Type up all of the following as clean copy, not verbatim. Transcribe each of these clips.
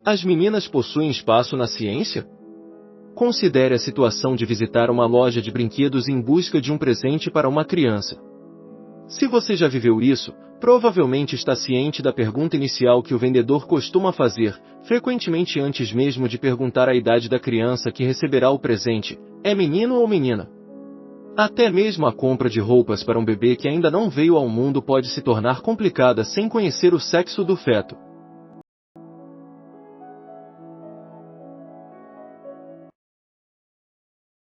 As meninas possuem espaço na ciência? Considere a situação de visitar uma loja de brinquedos em busca de um presente para uma criança. Se você já viveu isso, provavelmente está ciente da pergunta inicial que o vendedor costuma fazer, frequentemente antes mesmo de perguntar a idade da criança que receberá o presente: é menino ou menina? Até mesmo a compra de roupas para um bebê que ainda não veio ao mundo pode se tornar complicada sem conhecer o sexo do feto.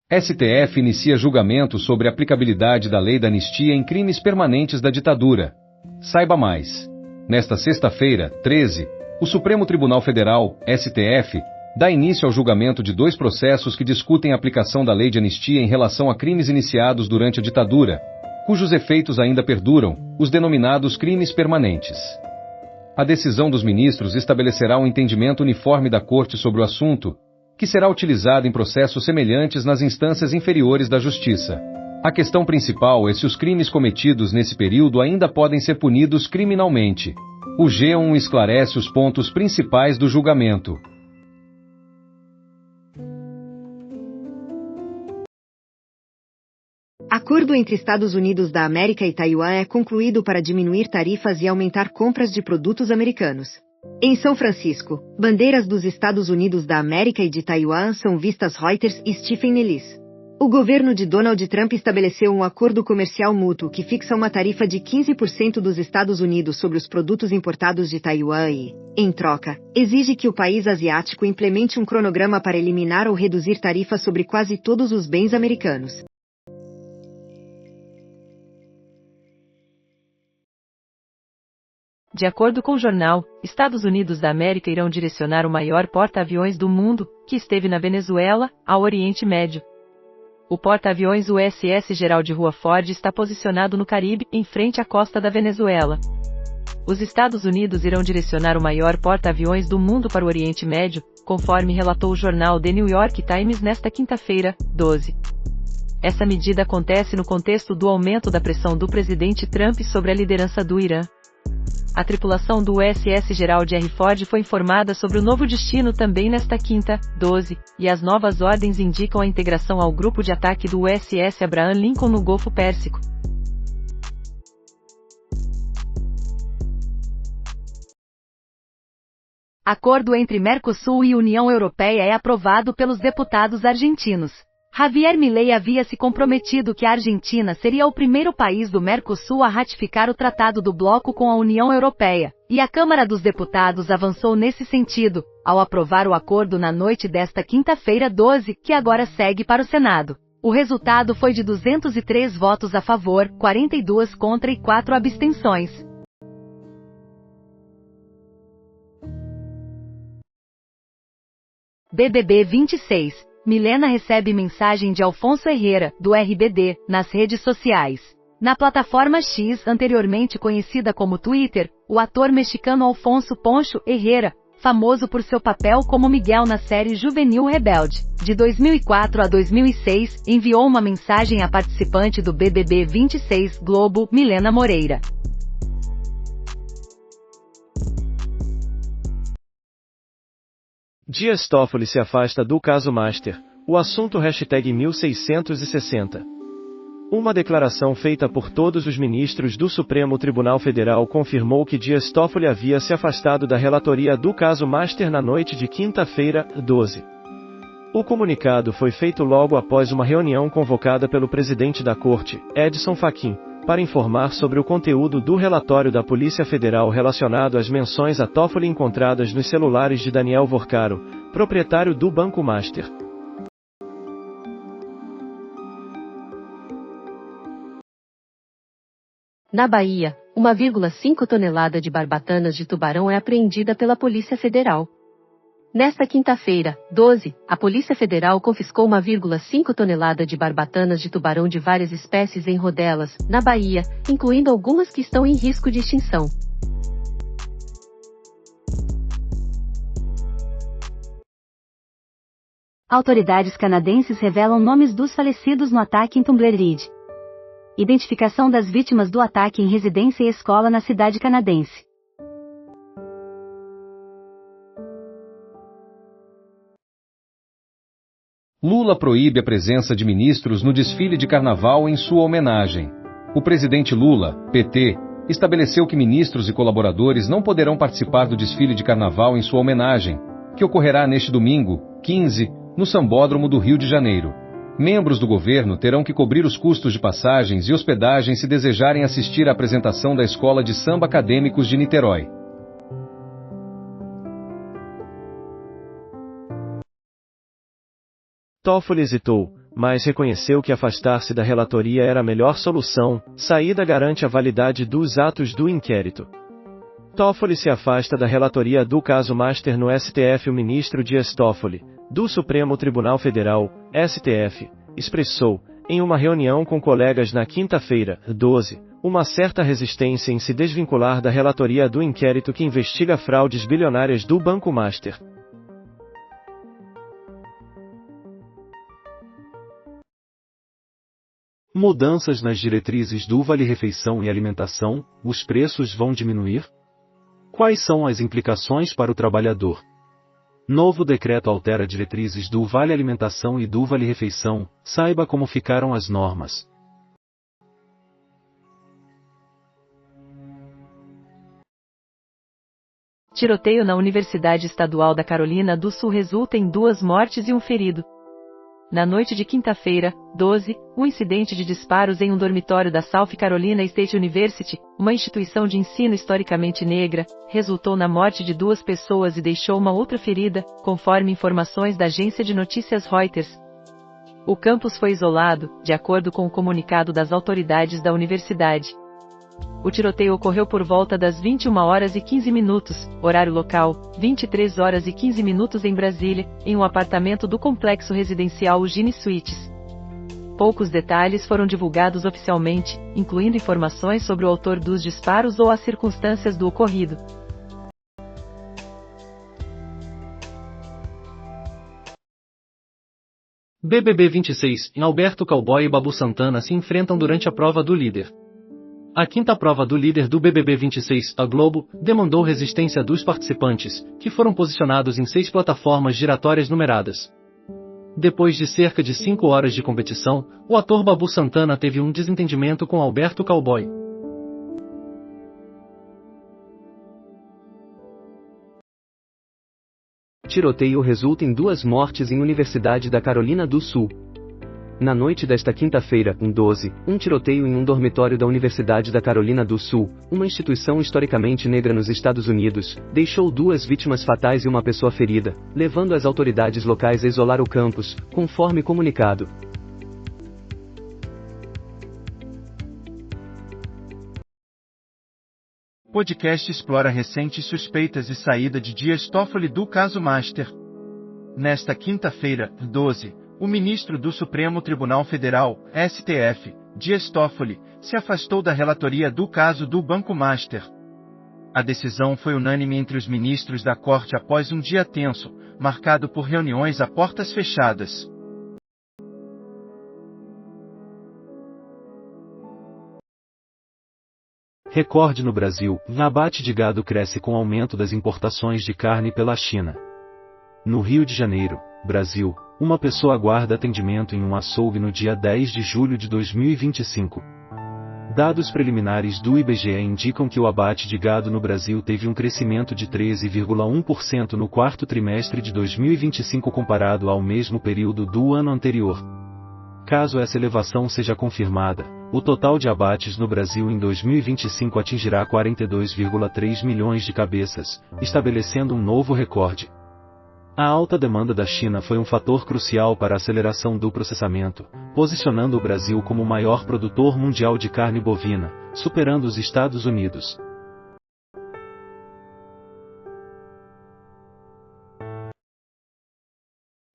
STF inicia julgamento sobre a aplicabilidade da lei da anistia em crimes permanentes da ditadura. Saiba mais. Nesta sexta-feira, 13, o Supremo Tribunal Federal, STF, dá início ao julgamento de 2 processos que discutem a aplicação da lei de anistia em relação a crimes iniciados durante a ditadura, cujos efeitos ainda perduram, os denominados crimes permanentes. A decisão dos ministros estabelecerá um entendimento uniforme da Corte sobre o assunto, que será utilizado em processos semelhantes nas instâncias inferiores da Justiça. A questão principal é se os crimes cometidos nesse período ainda podem ser punidos criminalmente. O G1 esclarece os pontos principais do julgamento. Acordo entre Estados Unidos da América e Taiwan é concluído para diminuir tarifas e aumentar compras de produtos americanos. Em São Francisco, bandeiras dos Estados Unidos da América e de Taiwan são vistas. Reuters e Stephen Nellis. O governo de Donald Trump estabeleceu um acordo comercial mútuo que fixa uma tarifa de 15% dos Estados Unidos sobre os produtos importados de Taiwan e, em troca, exige que o país asiático implemente um cronograma para eliminar ou reduzir tarifas sobre quase todos os bens americanos. De acordo com o jornal, Estados Unidos da América irão direcionar o maior porta-aviões do mundo, que esteve na Venezuela, ao Oriente Médio. O porta-aviões USS Gerald Rutherford está posicionado no Caribe, em frente à costa da Venezuela. Os Estados Unidos irão direcionar o maior porta-aviões do mundo para o Oriente Médio, conforme relatou o jornal The New York Times nesta quinta-feira, 12. Essa medida acontece no contexto do aumento da pressão do presidente Trump sobre a liderança do Irã. A tripulação do USS Gerald R. Ford foi informada sobre o novo destino também nesta quinta, 12, e as novas ordens indicam a integração ao grupo de ataque do USS Abraham Lincoln no Golfo Pérsico. Acordo entre Mercosul e União Europeia é aprovado pelos deputados argentinos. Javier Milei havia se comprometido que a Argentina seria o primeiro país do Mercosul a ratificar o Tratado do Bloco com a União Europeia, e a Câmara dos Deputados avançou nesse sentido, ao aprovar o acordo na noite desta quinta-feira 12, que agora segue para o Senado. O resultado foi de 203 votos a favor, 42 contra e 4 abstenções. BBB 26. Milena recebe mensagem de Alfonso Herrera, do RBD, nas redes sociais. Na plataforma X, anteriormente conhecida como Twitter, o ator mexicano Alfonso Poncho Herrera, famoso por seu papel como Miguel na série Juvenil Rebelde, de 2004 a 2006, enviou uma mensagem à participante do BBB 26 Globo, Milena Moreira. Dias Toffoli se afasta do caso Master. O assunto #1660. Uma declaração feita por todos os ministros do Supremo Tribunal Federal confirmou que Dias Toffoli havia se afastado da relatoria do caso Master na noite de quinta-feira, 12. O comunicado foi feito logo após uma reunião convocada pelo presidente da Corte, Edson Fachin, para informar sobre o conteúdo do relatório da Polícia Federal relacionado às menções a Toffoli encontradas nos celulares de Daniel Vorcaro, proprietário do Banco Master. Na Bahia, 1,5 tonelada de barbatanas de tubarão é apreendida pela Polícia Federal. Nesta quinta-feira, 12, a Polícia Federal confiscou 1,5 tonelada de barbatanas de tubarão de várias espécies em Rodelas, na Bahia, incluindo algumas que estão em risco de extinção. Autoridades canadenses revelam nomes dos falecidos no ataque em Tumbleweed. Identificação das vítimas do ataque em residência e escola na cidade canadense. Lula proíbe a presença de ministros no desfile de carnaval em sua homenagem. O presidente Lula, PT, estabeleceu que ministros e colaboradores não poderão participar do desfile de carnaval em sua homenagem, que ocorrerá neste domingo, 15, no Sambódromo do Rio de Janeiro. Membros do governo terão que cobrir os custos de passagens e hospedagem se desejarem assistir à apresentação da Escola de Samba Acadêmicos de Niterói. Toffoli hesitou, mas reconheceu que afastar-se da relatoria era a melhor solução. Saída garante a validade dos atos do inquérito. Toffoli se afasta da relatoria do caso Master no STF. O ministro Dias Toffoli, do Supremo Tribunal Federal, STF, expressou, em uma reunião com colegas na quinta-feira, 12, uma certa resistência em se desvincular da relatoria do inquérito que investiga fraudes bilionárias do Banco Master. Mudanças nas diretrizes do Vale-Refeição e Alimentação, os preços vão diminuir? Quais são as implicações para o trabalhador? Novo decreto altera diretrizes do Vale Alimentação e do Vale Refeição, saiba como ficaram as normas. Tiroteio na Universidade Estadual da Carolina do Sul resulta em 2 mortes e um ferido. Na noite de quinta-feira, 12, um incidente de disparos em um dormitório da South Carolina State University, uma instituição de ensino historicamente negra, resultou na morte de 2 pessoas e deixou uma outra ferida, conforme informações da agência de notícias Reuters. O campus foi isolado, de acordo com o comunicado das autoridades da universidade. O tiroteio ocorreu por volta das 21h15, horário local, 23h15 em Brasília, em um apartamento do complexo residencial Eugene Suites. Poucos detalhes foram divulgados oficialmente, incluindo informações sobre o autor dos disparos ou as circunstâncias do ocorrido. BBB 26, Alberto Cowboy e Babu Santana se enfrentam durante a prova do líder. A quinta prova do líder do BBB 26, a Globo, demandou resistência dos participantes, que foram posicionados em 6 plataformas giratórias numeradas. Depois de cerca de 5 horas de competição, o ator Babu Santana teve um desentendimento com Alberto Cowboy. Tiroteio resulta em 2 mortes em Universidade da Carolina do Sul. Na noite desta quinta-feira, 12, um tiroteio em um dormitório da Universidade da Carolina do Sul, uma instituição historicamente negra nos Estados Unidos, deixou 2 vítimas fatais e uma pessoa ferida, levando as autoridades locais a isolar o campus, conforme comunicado. Podcast explora recentes suspeitas e saída de Dias Toffoli do caso Master. Nesta quinta-feira, 12, o ministro do Supremo Tribunal Federal, STF, Dias Toffoli, se afastou da relatoria do caso do Banco Master. A decisão foi unânime entre os ministros da corte após um dia tenso, marcado por reuniões a portas fechadas. Recorde no Brasil, abate de gado cresce com aumento das importações de carne pela China. No Rio de Janeiro, Brasil, uma pessoa aguarda atendimento em um açougue no dia 10 de julho de 2025. Dados preliminares do IBGE indicam que o abate de gado no Brasil teve um crescimento de 13,1% no quarto trimestre de 2025 comparado ao mesmo período do ano anterior. Caso essa elevação seja confirmada, o total de abates no Brasil em 2025 atingirá 42,3 milhões de cabeças, estabelecendo um novo recorde. A alta demanda da China foi um fator crucial para a aceleração do processamento, posicionando o Brasil como o maior produtor mundial de carne bovina, superando os Estados Unidos.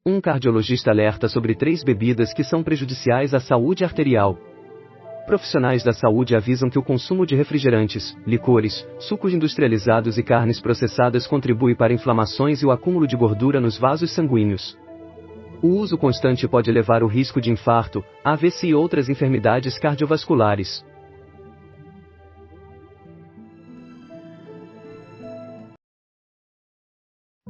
Um cardiologista alerta sobre 3 bebidas que são prejudiciais à saúde arterial. Profissionais da saúde avisam que o consumo de refrigerantes, licores, sucos industrializados e carnes processadas contribui para inflamações e o acúmulo de gordura nos vasos sanguíneos. O uso constante pode levar ao risco de infarto, AVC e outras enfermidades cardiovasculares.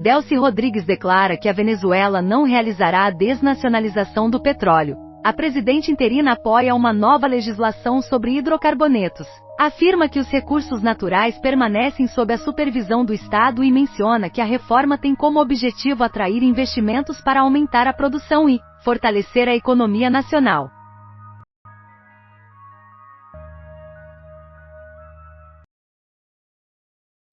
Delcy Rodrigues declara que a Venezuela não realizará a desnacionalização do petróleo. A presidente interina apoia uma nova legislação sobre hidrocarbonetos. Afirma que os recursos naturais permanecem sob a supervisão do Estado e menciona que a reforma tem como objetivo atrair investimentos para aumentar a produção e fortalecer a economia nacional.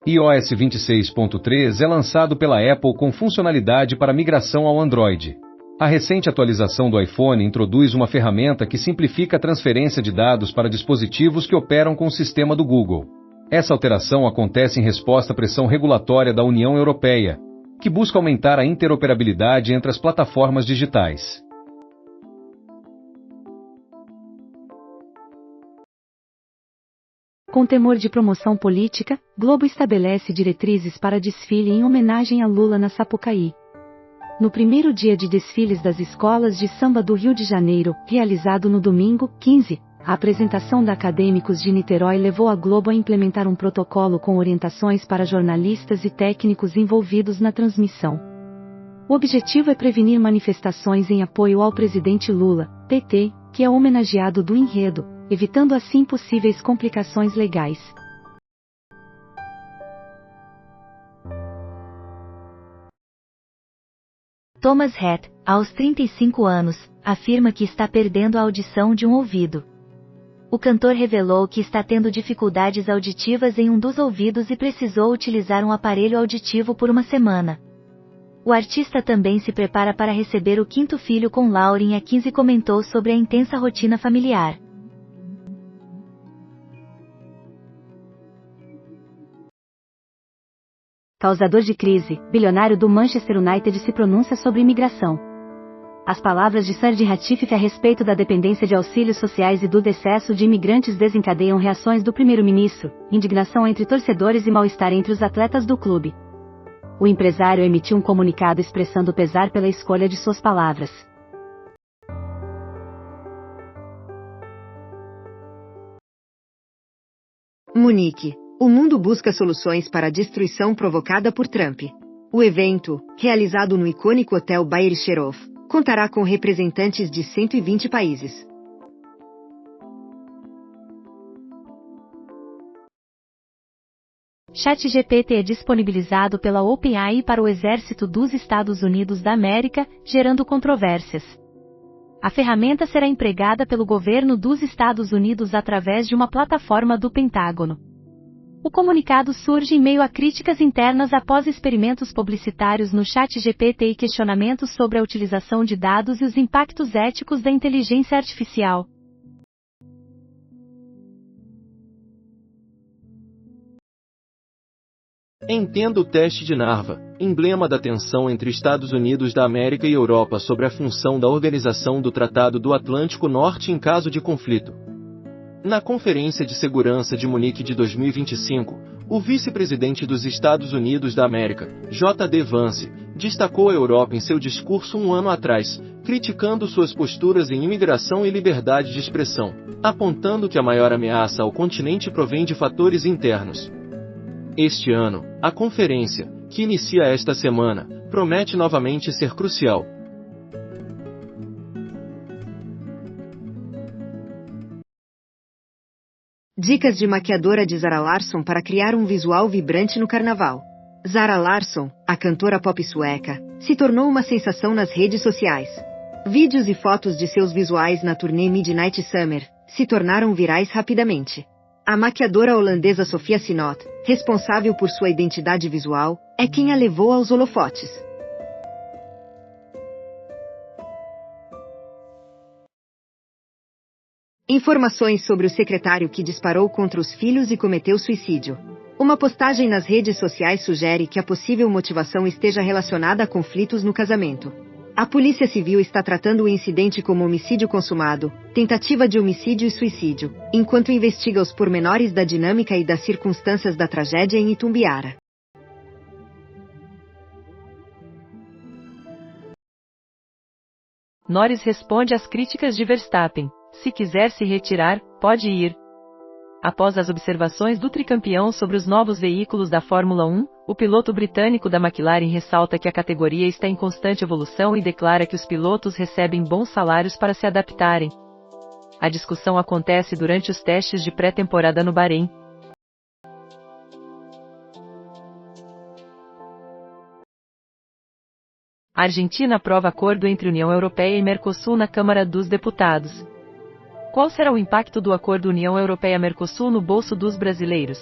iOS 26.3 é lançado pela Apple com funcionalidade para migração ao Android. A recente atualização do iPhone introduz uma ferramenta que simplifica a transferência de dados para dispositivos que operam com o sistema do Google. Essa alteração acontece em resposta à pressão regulatória da União Europeia, que busca aumentar a interoperabilidade entre as plataformas digitais. Com temor de promoção política, Globo estabelece diretrizes para desfile em homenagem a Lula na Sapucaí. No primeiro dia de desfiles das escolas de samba do Rio de Janeiro, realizado no domingo, 15, a apresentação da Acadêmicos de Niterói levou a Globo a implementar um protocolo com orientações para jornalistas e técnicos envolvidos na transmissão. O objetivo é prevenir manifestações em apoio ao presidente Lula, PT, que é homenageado do enredo, evitando assim possíveis complicações legais. Thomas Rhett, aos 35 anos, afirma que está perdendo a audição de um ouvido. O cantor revelou que está tendo dificuldades auditivas em um dos ouvidos e precisou utilizar um aparelho auditivo por uma semana. O artista também se prepara para receber o quinto filho com Lauren A15 e comentou sobre a intensa rotina familiar. Causador de crise, bilionário do Manchester United se pronuncia sobre imigração. As palavras de Sir Jim Ratcliffe a respeito da dependência de auxílios sociais e do decesso de imigrantes desencadeiam reações do primeiro-ministro, indignação entre torcedores e mal-estar entre os atletas do clube. O empresário emitiu um comunicado expressando pesar pela escolha de suas palavras. Munique. O mundo busca soluções para a destruição provocada por Trump. O evento, realizado no icônico Hotel Bayer Sherov, contará com representantes de 120 países. ChatGPT é disponibilizado pela OpenAI para o Exército dos Estados Unidos da América, gerando controvérsias. A ferramenta será empregada pelo governo dos Estados Unidos através de uma plataforma do Pentágono. O comunicado surge em meio a críticas internas após experimentos publicitários no ChatGPT e questionamentos sobre a utilização de dados e os impactos éticos da inteligência artificial. Entenda o teste de Narva, emblema da tensão entre Estados Unidos da América e Europa sobre a função da Organização do Tratado do Atlântico Norte em caso de conflito. Na Conferência de Segurança de Munique de 2025, o vice-presidente dos Estados Unidos da América, J.D. Vance, destacou a Europa em seu discurso um ano atrás, criticando suas posturas em imigração e liberdade de expressão, apontando que a maior ameaça ao continente provém de fatores internos. Este ano, a conferência, que inicia esta semana, promete novamente ser crucial. Dicas de maquiadora de Zara Larsson para criar um visual vibrante no carnaval. Zara Larsson, a cantora pop sueca, se tornou uma sensação nas redes sociais. Vídeos e fotos de seus visuais na turnê Midnight Summer se tornaram virais rapidamente. A maquiadora holandesa Sofia Sinot, responsável por sua identidade visual, é quem a levou aos holofotes. Informações sobre o secretário que disparou contra os filhos e cometeu suicídio. Uma postagem nas redes sociais sugere que a possível motivação esteja relacionada a conflitos no casamento. A Polícia Civil está tratando o incidente como homicídio consumado, tentativa de homicídio e suicídio, enquanto investiga os pormenores da dinâmica e das circunstâncias da tragédia em Itumbiara. Norris responde às críticas de Verstappen. Se quiser se retirar, pode ir. Após as observações do tricampeão sobre os novos veículos da Fórmula 1, O piloto britânico da McLaren ressalta que a categoria está em constante evolução e declara que os pilotos recebem bons salários para se adaptarem. A discussão acontece durante os testes de pré-temporada no Bahrein. A Argentina aprova acordo entre União Europeia e Mercosul na Câmara dos Deputados. Qual será o impacto do acordo União Europeia-Mercosul no bolso dos brasileiros?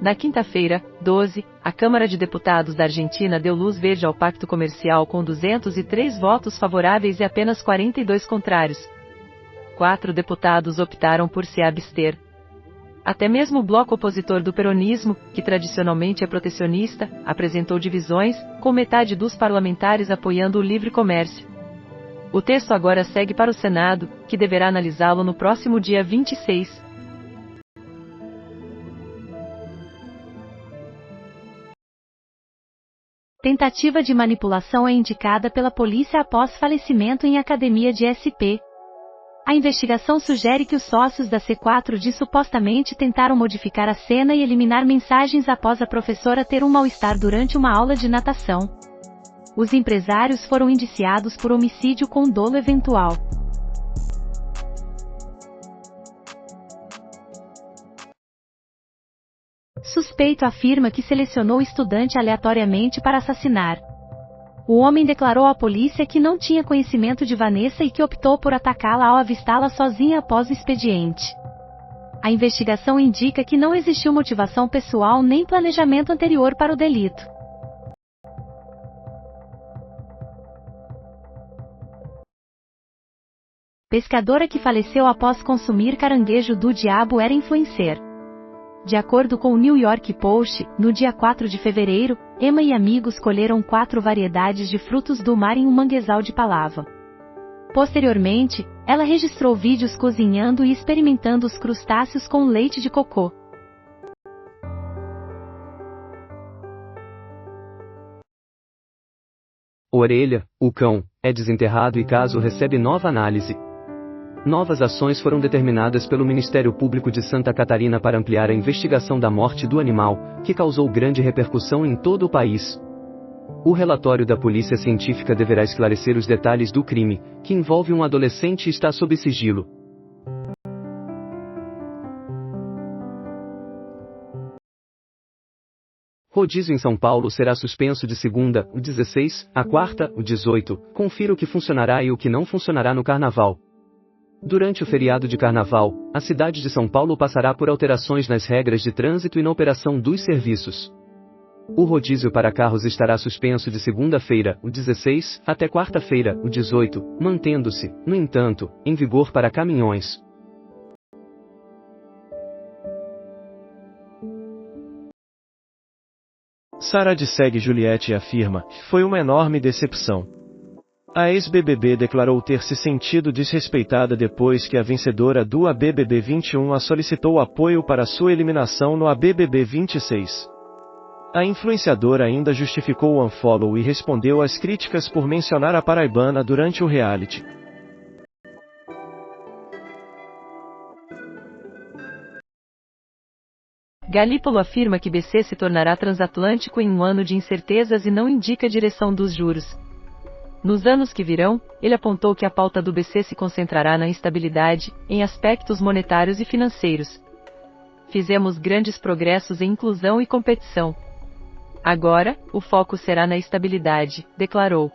Na quinta-feira, 12, a Câmara de Deputados da Argentina deu luz verde ao pacto comercial com 203 votos favoráveis e apenas 42 contrários. 4 deputados optaram por se abster. Até mesmo o bloco opositor do peronismo, que tradicionalmente é protecionista, apresentou divisões, com metade dos parlamentares apoiando o livre comércio. O texto agora segue para o Senado, que deverá analisá-lo no próximo dia 26. Tentativa de manipulação é indicada pela polícia após falecimento em academia de SP. A investigação sugere que os sócios da C4D supostamente tentaram modificar a cena e eliminar mensagens após a professora ter um mal-estar durante uma aula de natação. Os empresários foram indiciados por homicídio com dolo eventual. Suspeito afirma que selecionou estudante aleatoriamente para assassinar. O homem declarou à polícia que não tinha conhecimento de Vanessa e que optou por atacá-la ao avistá-la sozinha após o expediente. A investigação indica que não existiu motivação pessoal nem planejamento anterior para o delito. Pescadora que faleceu após consumir caranguejo do diabo era influencer. De acordo com o New York Post, no dia 4 de fevereiro, Emma e amigos colheram 4 variedades de frutos do mar em um manguezal de Palava. Posteriormente, ela registrou vídeos cozinhando e experimentando os crustáceos com leite de cocô. Orelha, o cão, é desenterrado e caso recebe nova análise. Novas ações foram determinadas pelo Ministério Público de Santa Catarina para ampliar a investigação da morte do animal, que causou grande repercussão em todo o país. O relatório da Polícia Científica deverá esclarecer os detalhes do crime, que envolve um adolescente e está sob sigilo. Rodízio em São Paulo será suspenso de segunda, o 16, a quarta, o 18. Confira o que funcionará e o que não funcionará no Carnaval. Durante o feriado de Carnaval, a cidade de São Paulo passará por alterações nas regras de trânsito e na operação dos serviços. O rodízio para carros estará suspenso de segunda-feira, o 16, até quarta-feira, o 18, mantendo-se, no entanto, em vigor para caminhões. Sarah segue Juliette e afirma: foi uma enorme decepção. A ex-BBB declarou ter se sentido desrespeitada depois que a vencedora do ABBB 21 a solicitou apoio para sua eliminação no ABBB 26. A influenciadora ainda justificou o unfollow e respondeu às críticas por mencionar a paraibana durante o reality. Galípolo afirma que BC se tornará transatlântico em um ano de incertezas e não indica a direção dos juros. Nos anos que virão, ele apontou que a pauta do BC se concentrará na instabilidade, em aspectos monetários e financeiros. Fizemos grandes progressos em inclusão e competição. Agora, o foco será na estabilidade, declarou.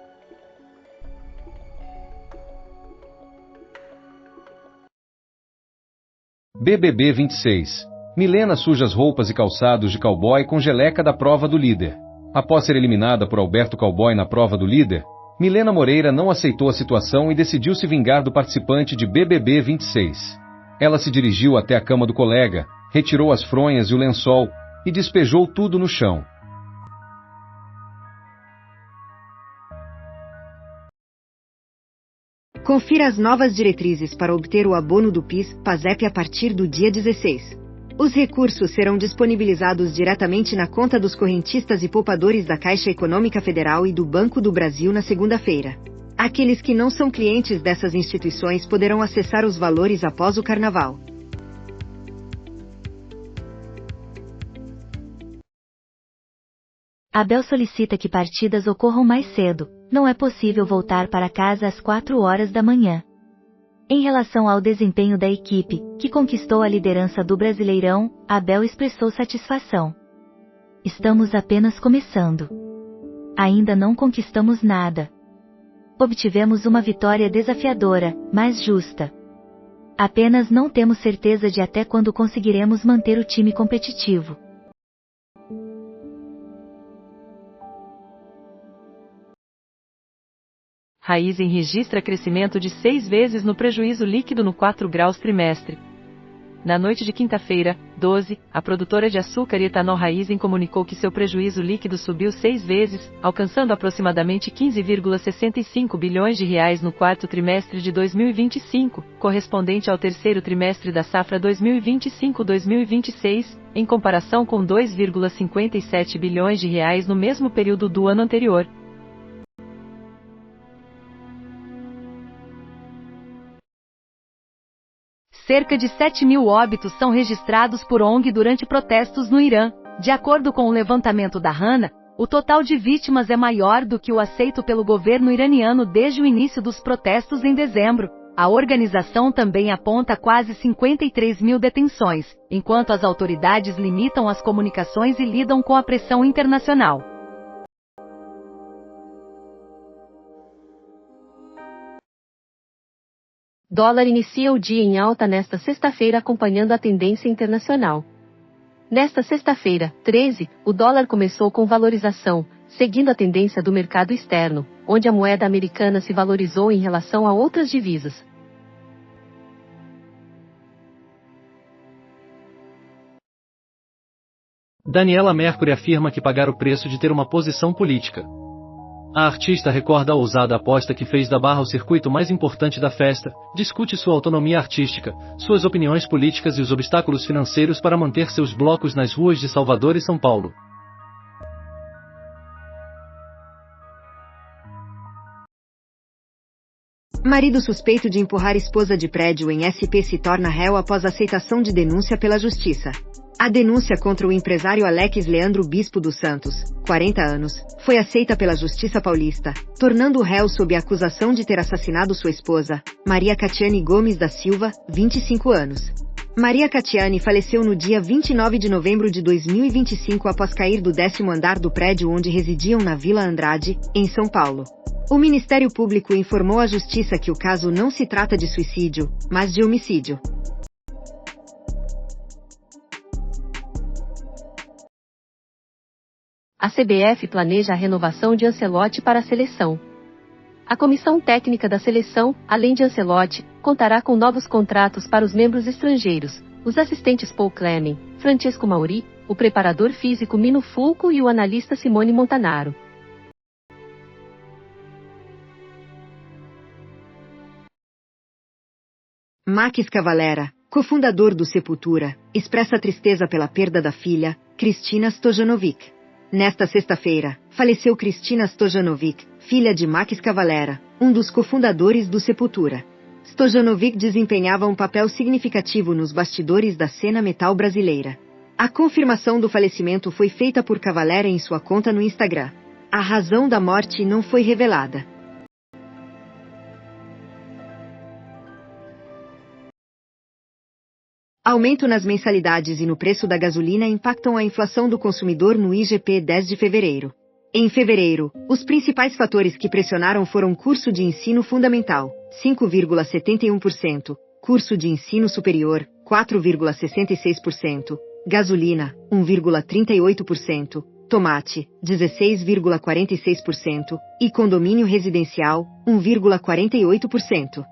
BBB 26. Milena suja as roupas e calçados de cowboy com geleca da prova do líder. Após ser eliminada por Alberto Cowboy na prova do líder, Milena Moreira não aceitou a situação e decidiu se vingar do participante de BBB 26. Ela se dirigiu até a cama do colega, retirou as fronhas e o lençol, e despejou tudo no chão. Confira as novas diretrizes para obter o abono do PIS/PASEP a partir do dia 16. Os recursos serão disponibilizados diretamente na conta dos correntistas e poupadores da Caixa Econômica Federal e do Banco do Brasil na segunda-feira. Aqueles que não são clientes dessas instituições poderão acessar os valores após o Carnaval. Abel solicita que partidas ocorram mais cedo, não é possível voltar para casa às 4 horas da manhã. Em relação ao desempenho da equipe, que conquistou a liderança do Brasileirão, Abel expressou satisfação. Estamos apenas começando. Ainda não conquistamos nada. Obtivemos uma vitória desafiadora, mas justa. Apenas não temos certeza de até quando conseguiremos manter o time competitivo. Raízen registra crescimento de 6 vezes no prejuízo líquido no 4 graus trimestre. Na noite de quinta-feira, 12, a produtora de açúcar e etanol Raízen comunicou que seu prejuízo líquido subiu 6 vezes, alcançando aproximadamente 15,65 bilhões de reais no quarto trimestre de 2025, correspondente ao terceiro trimestre da safra 2025-2026, em comparação com 2,57 bilhões de reais no mesmo período do ano anterior. Cerca de 7.000 óbitos são registrados por ONG durante protestos no Irã. De acordo com o levantamento da Hana, o total de vítimas é maior do que o aceito pelo governo iraniano desde o início dos protestos em dezembro. A organização também aponta quase 53.000 detenções, enquanto as autoridades limitam as comunicações e lidam com a pressão internacional. Dólar inicia o dia em alta nesta sexta-feira acompanhando a tendência internacional. Nesta sexta-feira, 13, o dólar começou com valorização, seguindo a tendência do mercado externo, onde a moeda americana se valorizou em relação a outras divisas. Daniela Mercury afirma que pagar o preço de ter uma posição política. A artista recorda a ousada aposta que fez da barra o circuito mais importante da festa, discute sua autonomia artística, suas opiniões políticas e os obstáculos financeiros para manter seus blocos nas ruas de Salvador e São Paulo. Marido suspeito de empurrar esposa de prédio em SP se torna réu após aceitação de denúncia pela Justiça. A denúncia contra o empresário Alex Leandro Bispo dos Santos, 40 anos, foi aceita pela Justiça Paulista, tornando o réu sob a acusação de ter assassinado sua esposa, Maria Catiane Gomes da Silva, 25 anos. Maria Catiane faleceu no dia 29 de novembro de 2025 após cair do 10º andar do prédio onde residiam na Vila Andrade, em São Paulo. O Ministério Público informou à Justiça que o caso não se trata de suicídio, mas de homicídio. A CBF planeja a renovação de Ancelotti para a seleção. A comissão técnica da seleção, além de Ancelotti, contará com novos contratos para os membros estrangeiros, os assistentes Paul Clemen, Francesco Mauri, o preparador físico Mino Fulco e o analista Simone Montanaro. Max Cavalera, cofundador do Sepultura, expressa tristeza pela perda da filha, Kristina Stojanovic. Nesta sexta-feira, faleceu Kristina Stojanovic, filha de Max Cavalera, um dos cofundadores do Sepultura. Stojanovic desempenhava um papel significativo nos bastidores da cena metal brasileira. A confirmação do falecimento foi feita por Cavalera em sua conta no Instagram. A razão da morte não foi revelada. Aumento nas mensalidades e no preço da gasolina impactam a inflação do consumidor no IGP-10 de fevereiro. Em fevereiro, os principais fatores que pressionaram foram curso de ensino fundamental, 5,71%, curso de ensino superior, 4,66%, gasolina, 1,38%, tomate, 16,46% e condomínio residencial, 1,48%.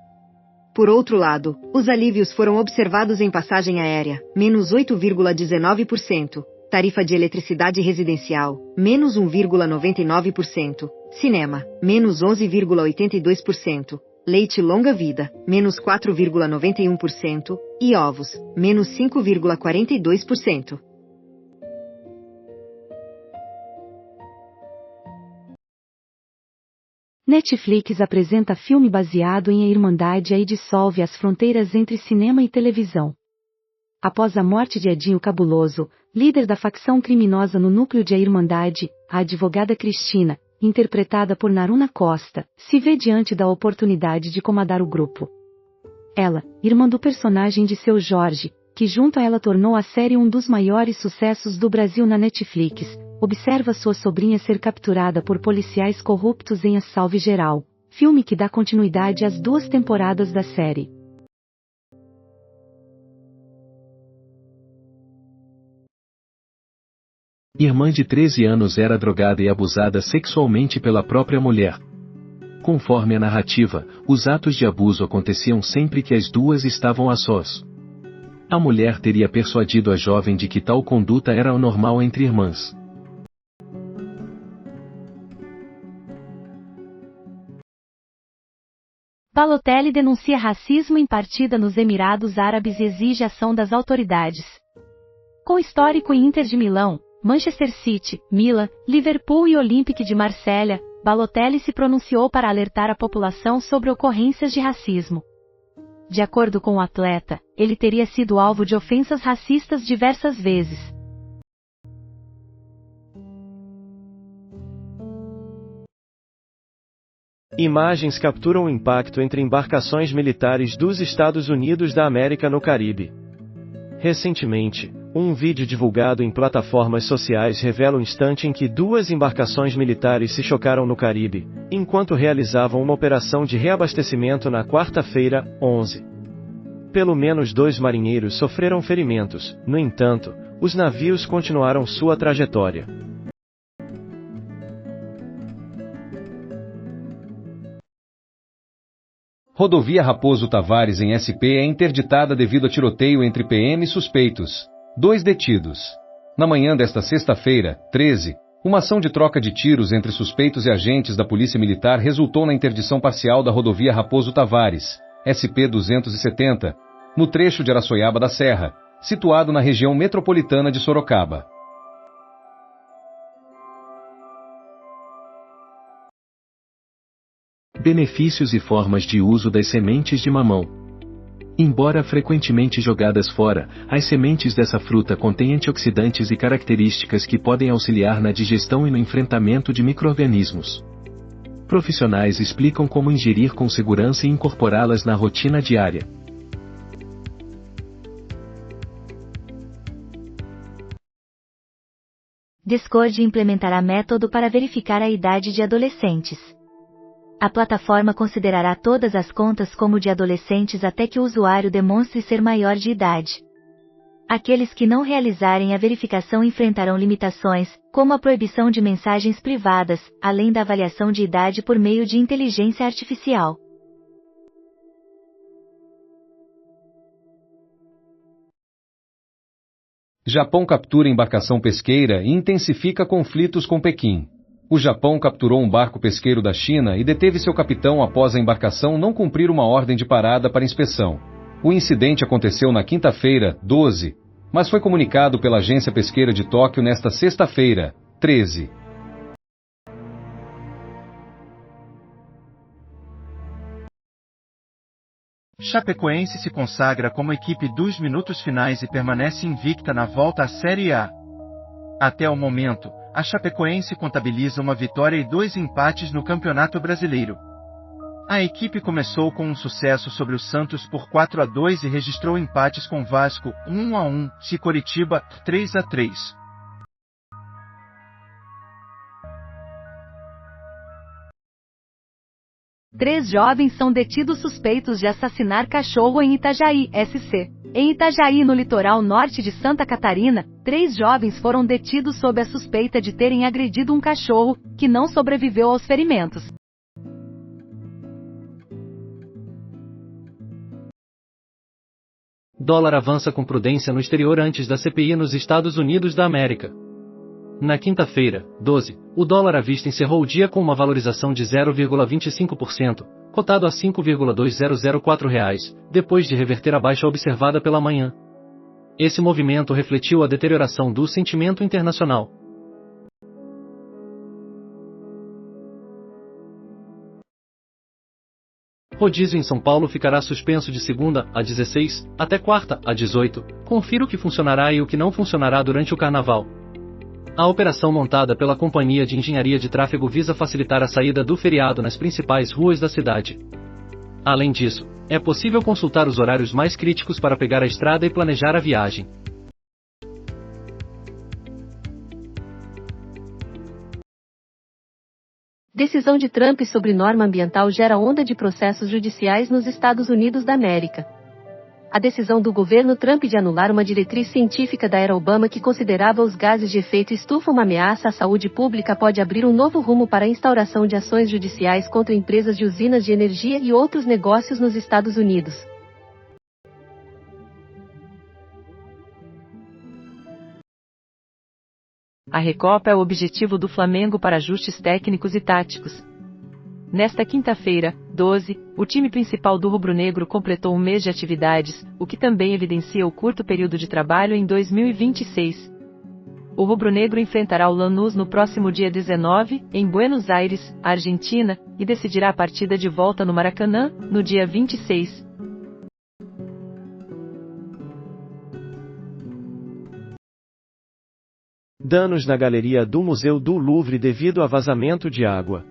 Por outro lado, os alívios foram observados em passagem aérea, menos 8,19%, tarifa de eletricidade residencial, menos 1,99%, cinema, menos 11,82%, leite longa-vida, menos 4,91% e ovos, menos 5,42%. Netflix apresenta filme baseado em A Irmandade aí dissolve as fronteiras entre cinema e televisão. Após a morte de Edinho Cabuloso, líder da facção criminosa no núcleo de A Irmandade, a advogada Cristina, interpretada por Naruna Costa, se vê diante da oportunidade de comandar o grupo. Ela, irmã do personagem de Seu Jorge, que junto a ela tornou a série um dos maiores sucessos do Brasil na Netflix, observa sua sobrinha ser capturada por policiais corruptos em A Salve Geral, filme que dá continuidade às 2 temporadas da série. Irmã de 13 anos era drogada e abusada sexualmente pela própria mulher. Conforme a narrativa, os atos de abuso aconteciam sempre que as duas estavam a sós. A mulher teria persuadido a jovem de que tal conduta era o normal entre irmãs. Balotelli denuncia racismo em partida nos Emirados Árabes e exige ação das autoridades. Com histórico em Inter de Milão, Manchester City, Milan, Liverpool e Olympique de Marselha, Balotelli se pronunciou para alertar a população sobre ocorrências de racismo. De acordo com o atleta, ele teria sido alvo de ofensas racistas diversas vezes. Imagens capturam o impacto entre embarcações militares dos Estados Unidos da América no Caribe. Recentemente, um vídeo divulgado em plataformas sociais revela o instante em que 2 embarcações militares se chocaram no Caribe, enquanto realizavam uma operação de reabastecimento na quarta-feira, 11. Pelo menos 2 marinheiros sofreram ferimentos, no entanto, os navios continuaram sua trajetória. Rodovia Raposo Tavares em SP é interditada devido a tiroteio entre PM e suspeitos. 2 detidos. Na manhã desta sexta-feira, 13, uma ação de troca de tiros entre suspeitos e agentes da Polícia Militar resultou na interdição parcial da rodovia Raposo Tavares, SP-270, no trecho de Araçoiaba da Serra, situado na região metropolitana de Sorocaba. Benefícios e formas de uso das sementes de mamão. Embora frequentemente jogadas fora, as sementes dessa fruta contêm antioxidantes e características que podem auxiliar na digestão e no enfrentamento de micro-organismos. Profissionais explicam como ingerir com segurança e incorporá-las na rotina diária. Discord implementará método para verificar a idade de adolescentes. A plataforma considerará todas as contas como de adolescentes até que o usuário demonstre ser maior de idade. Aqueles que não realizarem a verificação enfrentarão limitações, como a proibição de mensagens privadas, além da avaliação de idade por meio de inteligência artificial. Japão captura embarcação pesqueira e intensifica conflitos com Pequim. O Japão capturou um barco pesqueiro da China e deteve seu capitão após a embarcação não cumprir uma ordem de parada para inspeção. O incidente aconteceu na quinta-feira, 12, mas foi comunicado pela Agência Pesqueira de Tóquio nesta sexta-feira, 13. Chapecoense se consagra como equipe dos minutos finais e permanece invicta na volta à Série A. Até o momento, a Chapecoense contabiliza uma vitória e 2 empates no Campeonato Brasileiro. A equipe começou com um sucesso sobre o Santos por 4-2 e registrou empates com Vasco 1-1 e Coritiba 3-3. Três jovens são detidos suspeitos de assassinar cachorro em Itajaí, SC. Em Itajaí, no litoral norte de Santa Catarina, 3 jovens foram detidos sob a suspeita de terem agredido um cachorro, que não sobreviveu aos ferimentos. Dólar avança com prudência no exterior antes da CPI nos Estados Unidos da América. Na quinta-feira, 12, o dólar à vista encerrou o dia com uma valorização de 0,25%, cotado a R$ 5,2004, depois de reverter a baixa observada pela manhã. Esse movimento refletiu a deterioração do sentimento internacional. Rodízio em São Paulo ficará suspenso de segunda a 16, até quarta a 18. Confira o que funcionará e o que não funcionará durante o carnaval. A operação montada pela Companhia de Engenharia de Tráfego visa facilitar a saída do feriado nas principais ruas da cidade. Além disso, é possível consultar os horários mais críticos para pegar a estrada e planejar a viagem. Decisão de Trump sobre norma ambiental gera onda de processos judiciais nos Estados Unidos da América. A decisão do governo Trump de anular uma diretriz científica da era Obama que considerava os gases de efeito estufa uma ameaça à saúde pública pode abrir um novo rumo para a instauração de ações judiciais contra empresas de usinas de energia e outros negócios nos Estados Unidos. A Recopa é o objetivo do Flamengo para ajustes técnicos e táticos. Nesta quinta-feira, 12, o time principal do rubro-negro completou um mês de atividades, o que também evidencia o curto período de trabalho em 2026. O rubro-negro enfrentará o Lanús no próximo dia 19, em Buenos Aires, Argentina, e decidirá a partida de volta no Maracanã, no dia 26. Danos na galeria do Museu do Louvre devido a vazamento de água.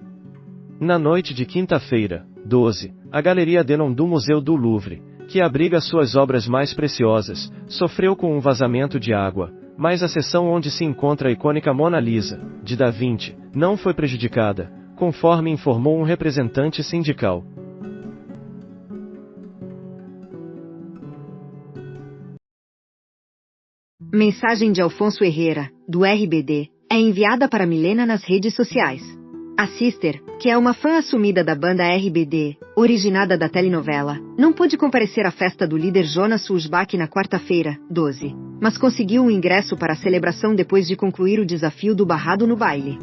Na noite de quinta-feira, 12, a Galeria Denon do Museu do Louvre, que abriga suas obras mais preciosas, sofreu com um vazamento de água, mas a seção onde se encontra a icônica Mona Lisa, de Da Vinci, não foi prejudicada, conforme informou um representante sindical. Mensagem de Alfonso Herrera, do RBD, é enviada para Milena nas redes sociais. A Sister, que é uma fã assumida da banda RBD, originada da telenovela, não pôde comparecer à festa do líder Jonas Sulzbach na quarta-feira, 12, mas conseguiu um ingresso para a celebração depois de concluir o desafio do barrado no baile.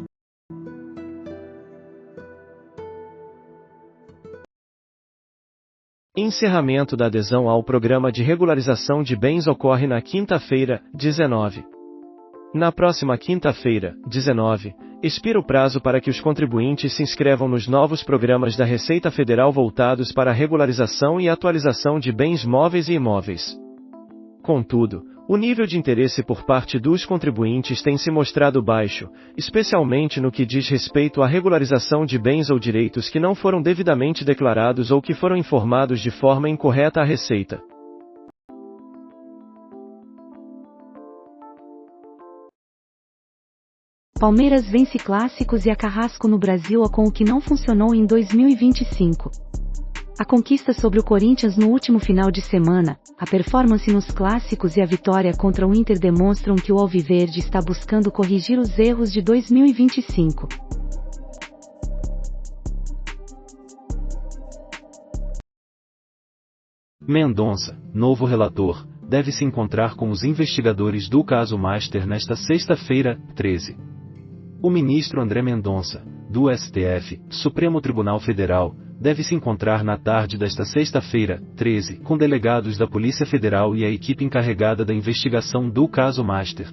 Encerramento da adesão ao Programa de Regularização de Bens ocorre na quinta-feira, 19. Na próxima quinta-feira, 19, expira o prazo para que os contribuintes se inscrevam nos novos programas da Receita Federal voltados para a regularização e atualização de bens móveis e imóveis. Contudo, o nível de interesse por parte dos contribuintes tem se mostrado baixo, especialmente no que diz respeito à regularização de bens ou direitos que não foram devidamente declarados ou que foram informados de forma incorreta à Receita. Palmeiras vence clássicos e a Carrasco no Brasil com o que não funcionou em 2025. A conquista sobre o Corinthians no último final de semana, a performance nos clássicos e a vitória contra o Inter demonstram que o Alviverde está buscando corrigir os erros de 2025. Mendonça, novo relator, deve se encontrar com os investigadores do caso Master nesta sexta-feira, 13. O ministro André Mendonça, do STF, Supremo Tribunal Federal, deve se encontrar na tarde desta sexta-feira, 13, com delegados da Polícia Federal e a equipe encarregada da investigação do caso Master.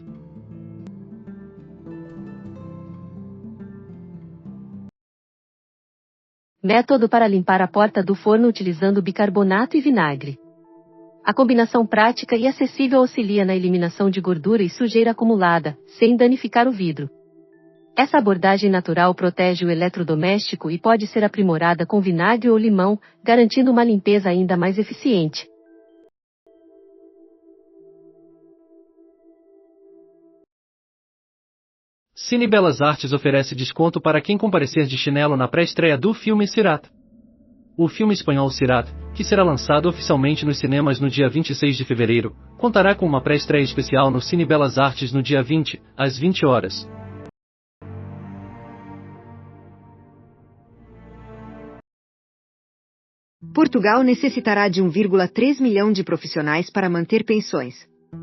Método para limpar a porta do forno utilizando bicarbonato e vinagre. A combinação prática e acessível auxilia na eliminação de gordura e sujeira acumulada, sem danificar o vidro. Essa abordagem natural protege o eletrodoméstico e pode ser aprimorada com vinagre ou limão, garantindo uma limpeza ainda mais eficiente. Cine Belas Artes oferece desconto para quem comparecer de chinelo na pré-estreia do filme Sirat. O filme espanhol Sirat, que será lançado oficialmente nos cinemas no dia 26 de fevereiro, contará com uma pré-estreia especial no Cine Belas Artes no dia 20, às 20 horas. Portugal necessitará de 1,3 milhão de profissionais para manter pensões.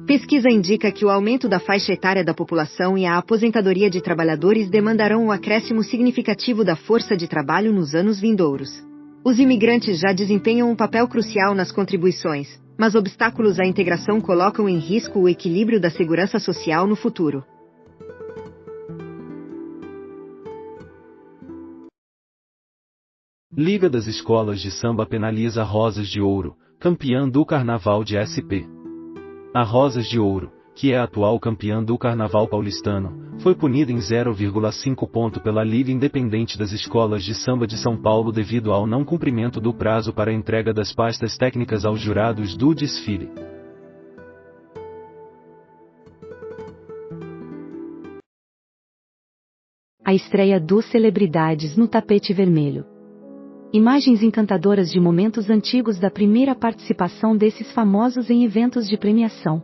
Pesquisa indica que o aumento da faixa etária da população e a aposentadoria de trabalhadores demandarão um acréscimo significativo da força de trabalho nos anos vindouros. Os imigrantes já desempenham um papel crucial nas contribuições, mas obstáculos à integração colocam em risco o equilíbrio da segurança social no futuro. Liga das Escolas de Samba penaliza Rosas de Ouro, campeã do Carnaval de SP. A Rosas de Ouro, que é a atual campeã do Carnaval paulistano, foi punida em 0,5 ponto pela Liga Independente das Escolas de Samba de São Paulo devido ao não cumprimento do prazo para a entrega das pastas técnicas aos jurados do desfile. A estreia dos Celebridades no tapete vermelho. Imagens encantadoras de momentos antigos da primeira participação desses famosos em eventos de premiação.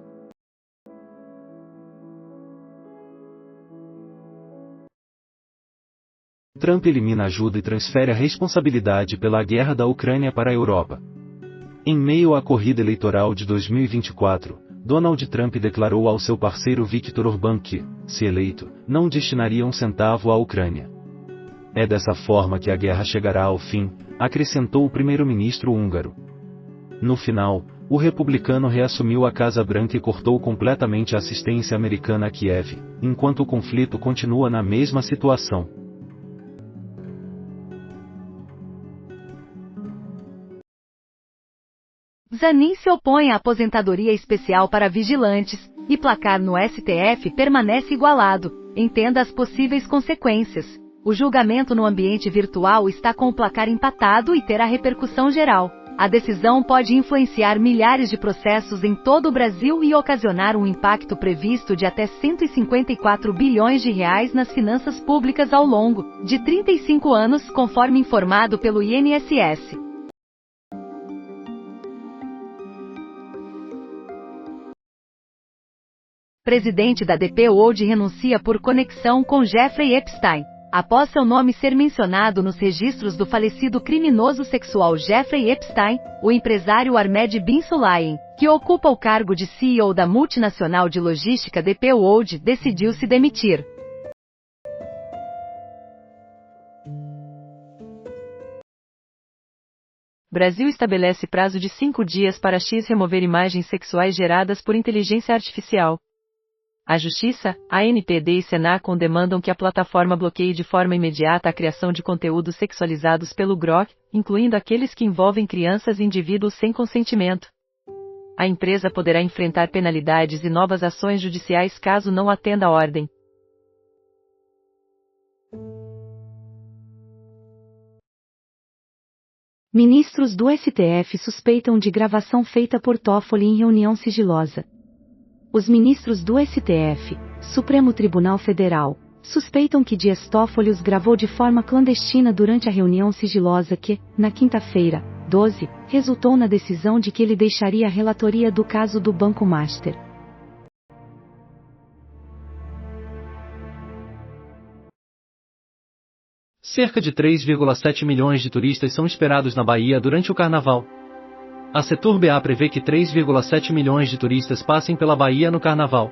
Trump elimina ajuda e transfere a responsabilidade pela guerra da Ucrânia para a Europa. Em meio à corrida eleitoral de 2024, Donald Trump declarou ao seu parceiro Viktor Orbán que, se eleito, não destinaria um centavo à Ucrânia. É dessa forma que a guerra chegará ao fim, acrescentou o primeiro-ministro húngaro. No final, o republicano reassumiu a Casa Branca e cortou completamente a assistência americana a Kiev, enquanto o conflito continua na mesma situação. Zanin se opõe à aposentadoria especial para vigilantes, e placar no STF permanece igualado. Entenda as possíveis consequências. O julgamento no ambiente virtual está com o placar empatado e terá repercussão geral. A decisão pode influenciar milhares de processos em todo o Brasil e ocasionar um impacto previsto de até 154 bilhões de reais nas finanças públicas ao longo de 35 anos, conforme informado pelo INSS. Presidente da DP World renuncia por conexão com Jeffrey Epstein. Após seu nome ser mencionado nos registros do falecido criminoso sexual Jeffrey Epstein, o empresário Ahmed Bin Sulayem, que ocupa o cargo de CEO da multinacional de logística DP World, decidiu se demitir. Brasil estabelece prazo de 5 dias para X remover imagens sexuais geradas por inteligência artificial. A Justiça, a ANPD e Senacom demandam que a plataforma bloqueie de forma imediata a criação de conteúdos sexualizados pelo Grok, incluindo aqueles que envolvem crianças e indivíduos sem consentimento. A empresa poderá enfrentar penalidades e novas ações judiciais caso não atenda à ordem. Ministros do STF suspeitam de gravação feita por Toffoli em reunião sigilosa. Os ministros do STF, Supremo Tribunal Federal, suspeitam que Dias Toffoli os gravou de forma clandestina durante a reunião sigilosa que, na quinta-feira, 12, resultou na decisão de que ele deixaria a relatoria do caso do Banco Master. Cerca de 3,7 milhões de turistas são esperados na Bahia durante o Carnaval. A Setur-BA prevê que 3,7 milhões de turistas passem pela Bahia no Carnaval.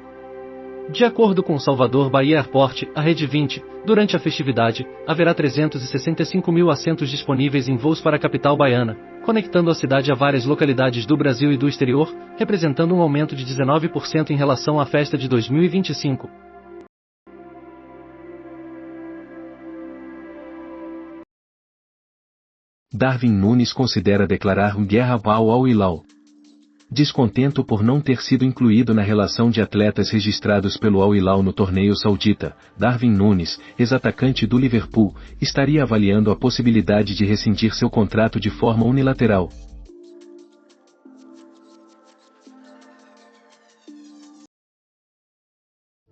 De acordo com o Salvador Bahia Airport, a Rede 20, durante a festividade, haverá 365 mil assentos disponíveis em voos para a capital baiana, conectando a cidade a várias localidades do Brasil e do exterior, representando um aumento de 19% em relação à festa de 2025. Darwin Nunes considera declarar guerra ao Al-Hilal. Descontento por não ter sido incluído na relação de atletas registrados pelo Al-Hilal no torneio saudita, Darwin Nunes, ex-atacante do Liverpool, estaria avaliando a possibilidade de rescindir seu contrato de forma unilateral.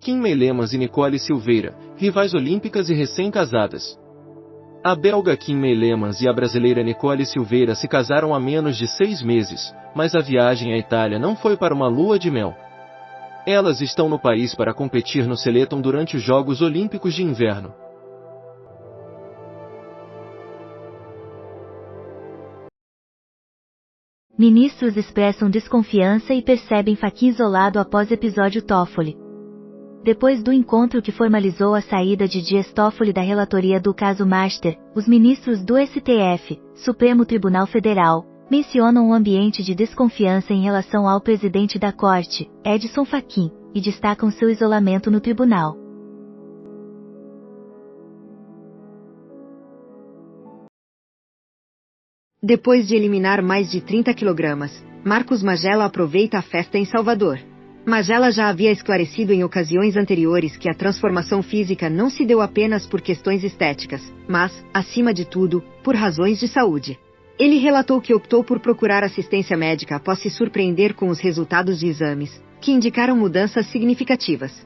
Kim Lemas e Nicole Silveira, rivais olímpicas e recém-casadas. A belga Kim Lemas e a brasileira Nicole Silveira se casaram há menos de 6 meses, mas a viagem à Itália não foi para uma lua de mel. Elas estão no país para competir no Seleton durante os Jogos Olímpicos de Inverno. Ministros expressam desconfiança e percebem Fachin isolado após episódio Toffoli. Depois do encontro que formalizou a saída de Dias Toffoli da relatoria do caso Master, os ministros do STF, Supremo Tribunal Federal, mencionam um ambiente de desconfiança em relação ao presidente da Corte, Edson Fachin, e destacam seu isolamento no tribunal. Depois de eliminar mais de 30 kg, Marcos Magela aproveita a festa em Salvador. Magela já havia esclarecido em ocasiões anteriores que a transformação física não se deu apenas por questões estéticas, mas, acima de tudo, por razões de saúde. Ele relatou que optou por procurar assistência médica após se surpreender com os resultados de exames, que indicaram mudanças significativas.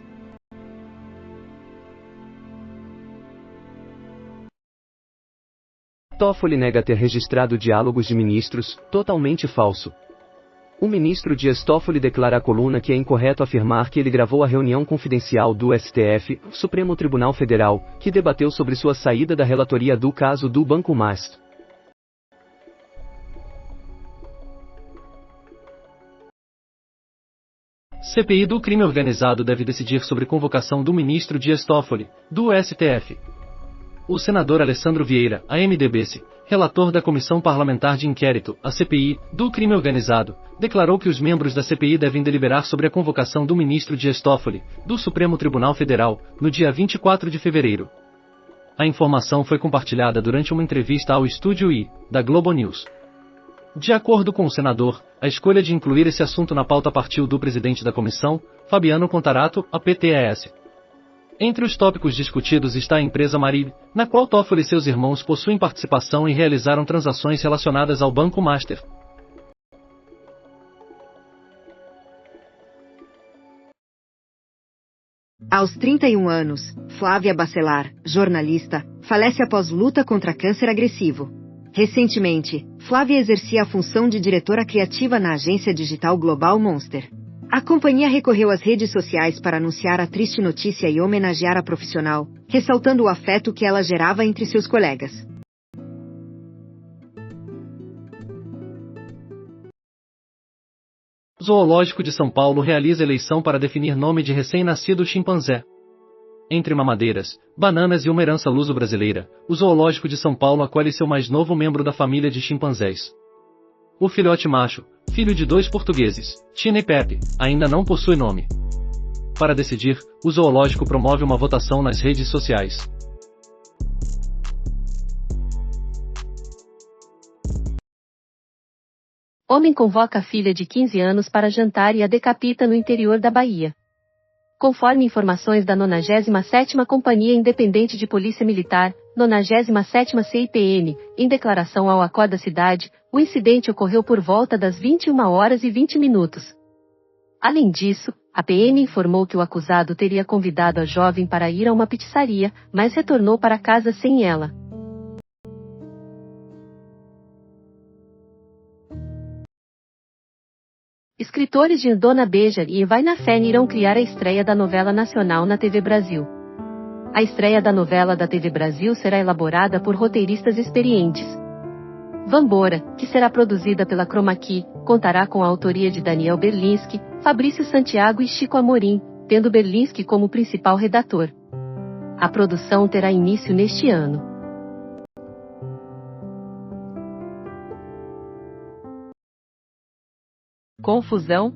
Toffoli nega ter registrado diálogos de ministros, totalmente falso. O ministro Dias Toffoli declara à coluna que é incorreto afirmar que ele gravou a reunião confidencial do STF, Supremo Tribunal Federal, que debateu sobre sua saída da relatoria do caso do Banco Master. CPI do crime organizado deve decidir sobre convocação do ministro Dias Toffoli, do STF. O senador Alessandro Vieira, AMDB-se, relator da Comissão Parlamentar de Inquérito, a CPI, do crime organizado, declarou que os membros da CPI devem deliberar sobre a convocação do ministro Dias Toffoli, do Supremo Tribunal Federal, no dia 24 de fevereiro. A informação foi compartilhada durante uma entrevista ao Estúdio I, da Globo News. De acordo com o senador, a escolha de incluir esse assunto na pauta partiu do presidente da comissão, Fabiano Contarato, APTES. Entre os tópicos discutidos está a empresa Marib, na qual Toffoli e seus irmãos possuem participação e realizaram transações relacionadas ao Banco Master. Aos 31 anos, Flávia Bacelar, jornalista, falece após luta contra câncer agressivo. Recentemente, Flávia exercia a função de diretora criativa na agência digital Global Monster. A companhia recorreu às redes sociais para anunciar a triste notícia e homenagear a profissional, ressaltando o afeto que ela gerava entre seus colegas. Zoológico de São Paulo realiza eleição para definir nome de recém-nascido chimpanzé. Entre mamadeiras, bananas e uma herança luso-brasileira, o Zoológico de São Paulo acolhe seu mais novo membro da família de chimpanzés. O filhote macho, filho de 2 portugueses, Tina e Pepe, ainda não possui nome. Para decidir, o zoológico promove uma votação nas redes sociais. Homem convoca a filha de 15 anos para jantar e a decapita no interior da Bahia. Conforme informações da 97ª Companhia Independente de Polícia Militar, 97ª CIPM, em declaração ao Acorda Cidade, o incidente ocorreu por volta das 21h20. Além disso, a PM informou que o acusado teria convidado a jovem para ir a uma pizzaria, mas retornou para casa sem ela. Escritores de Dona Beija e Vai na Fé irão criar a estreia da novela nacional na TV Brasil. A estreia da novela da TV Brasil será elaborada por roteiristas experientes. Vambora, que será produzida pela Chroma Key, contará com a autoria de Daniel Berlinski, Fabrício Santiago e Chico Amorim, tendo Berlinski como principal redator. A produção terá início neste ano. Confusão?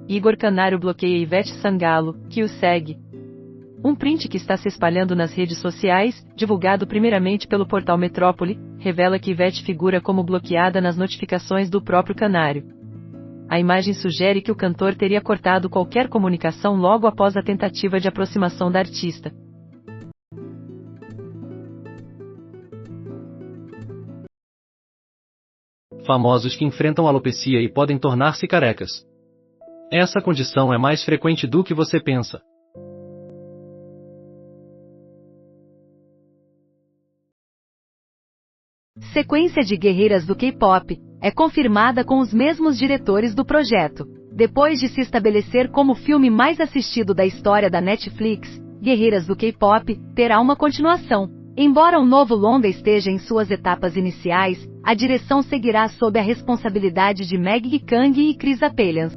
Igor Canário bloqueia Ivete Sangalo, que o segue. Um print que está se espalhando nas redes sociais, divulgado primeiramente pelo portal Metrópole, revela que Ivete figura como bloqueada nas notificações do próprio Canário. A imagem sugere que o cantor teria cortado qualquer comunicação logo após a tentativa de aproximação da artista. Famosos que enfrentam alopecia e podem tornar-se carecas. Essa condição é mais frequente do que você pensa. Sequência de guerreiras do K-pop é confirmada com os mesmos diretores do projeto. Depois de se estabelecer como o filme mais assistido da história da Netflix, Guerreiras do K-pop terá uma continuação. Embora o novo longa esteja em suas etapas iniciais, a direção seguirá sob a responsabilidade de Maggie Kang e Chris Apelian.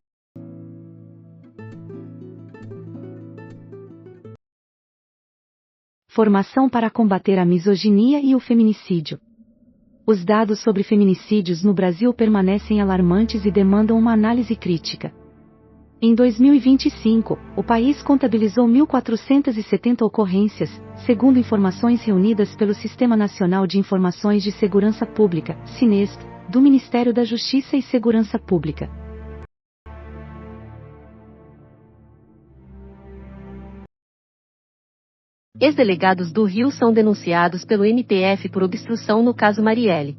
Formação para combater a misoginia e o feminicídio. Os dados sobre feminicídios no Brasil permanecem alarmantes e demandam uma análise crítica. Em 2025, o país contabilizou 1.470 ocorrências, segundo informações reunidas pelo Sistema Nacional de Informações de Segurança Pública, SINESP, do Ministério da Justiça e Segurança Pública. Ex-delegados do Rio são denunciados pelo MPF por obstrução no caso Marielle.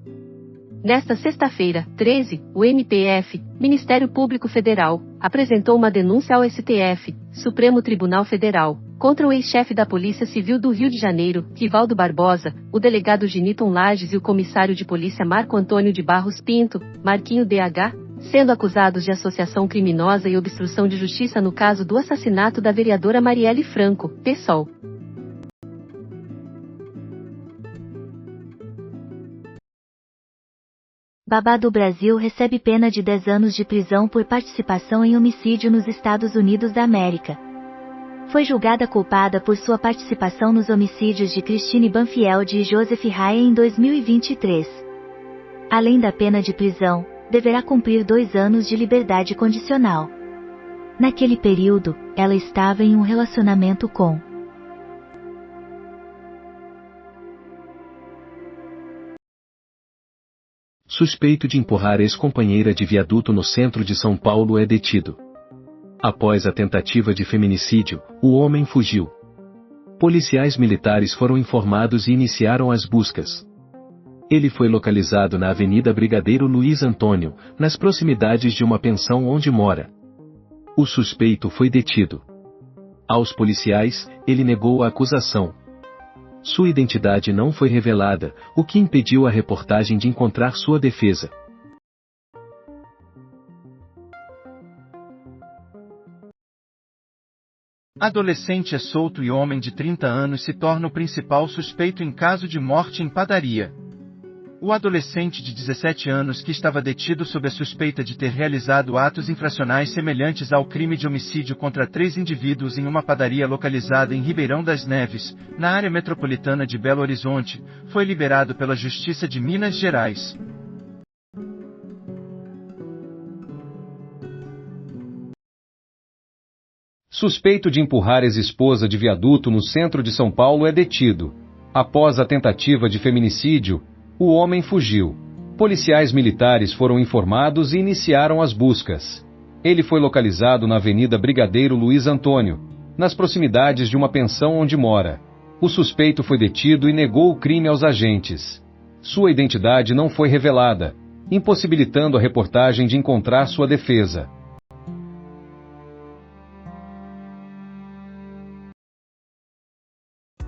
Nesta sexta-feira, 13, o MPF, Ministério Público Federal, apresentou uma denúncia ao STF, Supremo Tribunal Federal, contra o ex-chefe da Polícia Civil do Rio de Janeiro, Rivaldo Barbosa, o delegado Giniton Lages e o comissário de polícia Marco Antônio de Barros Pinto, Marquinho DH, sendo acusados de associação criminosa e obstrução de justiça no caso do assassinato da vereadora Marielle Franco, PSOL. Babá do Brasil recebe pena de 10 anos de prisão por participação em homicídio nos Estados Unidos da América. Foi julgada culpada por sua participação nos homicídios de Christine Banfield e Joseph Raia em 2023. Além da pena de prisão, deverá cumprir 2 anos de liberdade condicional. Naquele período, ela estava em um relacionamento com Suspeito de empurrar ex-companheira de viaduto no centro de São Paulo é detido. Após a tentativa de feminicídio, o homem fugiu. Policiais militares foram informados e iniciaram as buscas. Ele foi localizado na Avenida Brigadeiro Luiz Antônio, nas proximidades de uma pensão onde mora. O suspeito foi detido. Aos policiais, ele negou a acusação. Sua identidade não foi revelada, o que impediu a reportagem de encontrar sua defesa. Adolescente é solto e homem de 30 anos se torna o principal suspeito em caso de morte em padaria. O adolescente de 17 anos que estava detido sob a suspeita de ter realizado atos infracionais semelhantes ao crime de homicídio contra 3 indivíduos em uma padaria localizada em Ribeirão das Neves, na área metropolitana de Belo Horizonte, foi liberado pela Justiça de Minas Gerais. Suspeito de empurrar ex-esposa de viaduto no centro de São Paulo é detido. Após a tentativa de feminicídio, o homem fugiu. Policiais militares foram informados e iniciaram as buscas. Ele foi localizado na Avenida Brigadeiro Luiz Antônio, nas proximidades de uma pensão onde mora. O suspeito foi detido e negou o crime aos agentes. Sua identidade não foi revelada, impossibilitando a reportagem de encontrar sua defesa.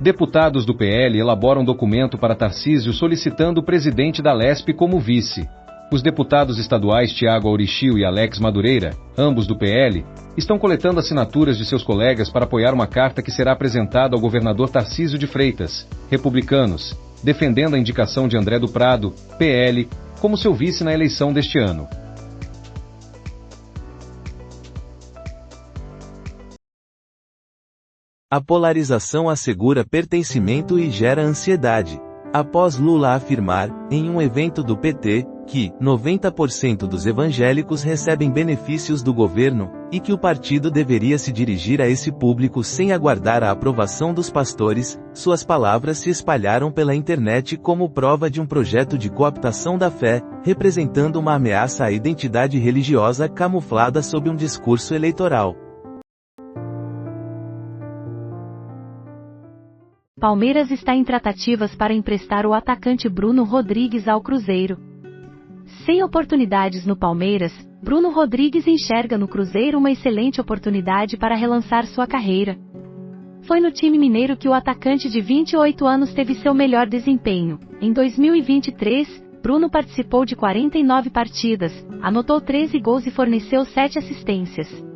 Deputados do PL elaboram documento para Tarcísio solicitando o presidente da Lesp como vice. Os deputados estaduais Tiago Aurichio e Alex Madureira, ambos do PL, estão coletando assinaturas de seus colegas para apoiar uma carta que será apresentada ao governador Tarcísio de Freitas, republicanos, defendendo a indicação de André do Prado, PL, como seu vice na eleição deste ano. A polarização assegura pertencimento e gera ansiedade. Após Lula afirmar, em um evento do PT, que 90% dos evangélicos recebem benefícios do governo, e que o partido deveria se dirigir a esse público sem aguardar a aprovação dos pastores, suas palavras se espalharam pela internet como prova de um projeto de cooptação da fé, representando uma ameaça à identidade religiosa camuflada sob um discurso eleitoral. Palmeiras está em tratativas para emprestar o atacante Bruno Rodrigues ao Cruzeiro. Sem oportunidades no Palmeiras, Bruno Rodrigues enxerga no Cruzeiro uma excelente oportunidade para relançar sua carreira. Foi no time mineiro que o atacante de 28 anos teve seu melhor desempenho. Em 2023, Bruno participou de 49 partidas, anotou 13 gols e forneceu 7 assistências.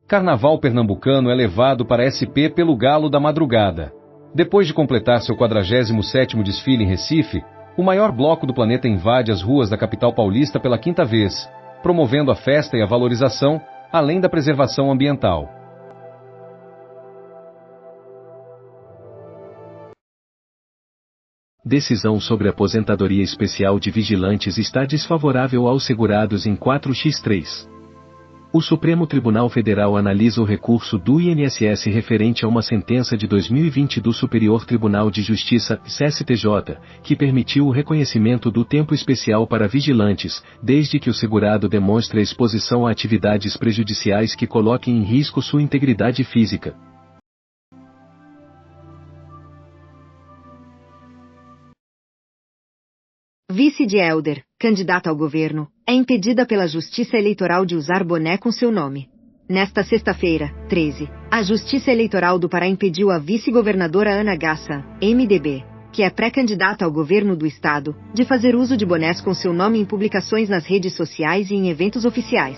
Carnaval pernambucano é levado para SP pelo Galo da Madrugada. Depois de completar seu 47º desfile em Recife, o maior bloco do planeta invade as ruas da capital paulista pela 5ª vez, promovendo a festa e a valorização, além da preservação ambiental. Decisão sobre aposentadoria especial de vigilantes está desfavorável aos segurados em 4x3. O Supremo Tribunal Federal analisa o recurso do INSS referente a uma sentença de 2020 do Superior Tribunal de Justiça, STJ, que permitiu o reconhecimento do tempo especial para vigilantes, desde que o segurado demonstre a exposição a atividades prejudiciais que coloquem em risco sua integridade física. Vice de Helder, candidata ao governo, é impedida pela Justiça Eleitoral de usar boné com seu nome. Nesta sexta-feira, 13, a Justiça Eleitoral do Pará impediu a vice-governadora Ana Gassa, MDB, que é pré-candidata ao governo do estado, de fazer uso de bonés com seu nome em publicações nas redes sociais e em eventos oficiais.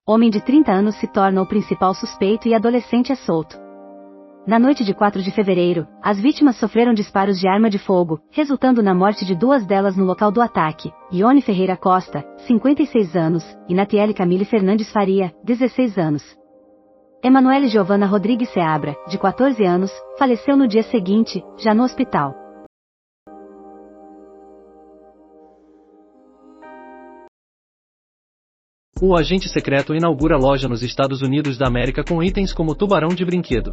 Homem de 30 anos se torna o principal suspeito e adolescente é solto. Na noite de 4 de fevereiro, as vítimas sofreram disparos de arma de fogo, resultando na morte de 2 delas no local do ataque, Ione Ferreira Costa, 56 anos, e Natiele Camille Fernandes Faria, 16 anos. Emanuele Giovana Rodrigues Seabra, de 14 anos, faleceu no dia seguinte, já no hospital. O agente secreto inaugura loja nos Estados Unidos da América com itens como tubarão de brinquedo.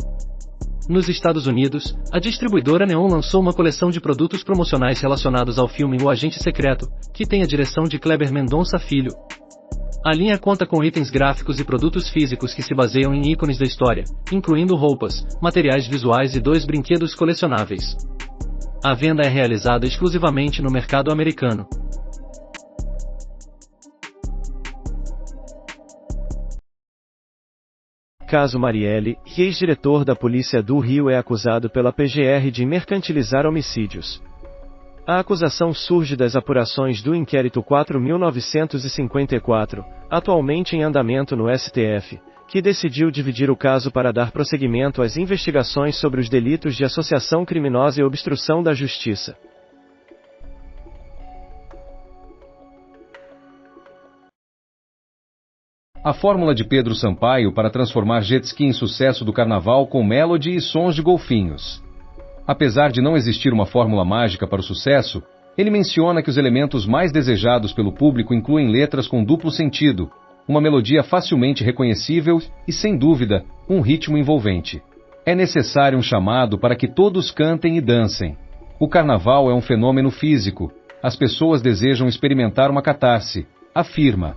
Nos Estados Unidos, a distribuidora Neon lançou uma coleção de produtos promocionais relacionados ao filme O Agente Secreto, que tem a direção de Kleber Mendonça Filho. A linha conta com itens gráficos e produtos físicos que se baseiam em ícones da história, incluindo roupas, materiais visuais e 2 brinquedos colecionáveis. A venda é realizada exclusivamente no mercado americano. Caso Marielle, ex-diretor da Polícia do Rio é acusado pela PGR de mercantilizar homicídios. A acusação surge das apurações do inquérito 4.954, atualmente em andamento no STF, que decidiu dividir o caso para dar prosseguimento às investigações sobre os delitos de associação criminosa e obstrução da justiça. A fórmula de Pedro Sampaio para transformar jet ski em sucesso do carnaval com melody e sons de golfinhos. Apesar de não existir uma fórmula mágica para o sucesso, ele menciona que os elementos mais desejados pelo público incluem letras com duplo sentido, uma melodia facilmente reconhecível e, sem dúvida, um ritmo envolvente. É necessário um chamado para que todos cantem e dancem. O carnaval é um fenômeno físico. As pessoas desejam experimentar uma catarse, afirma.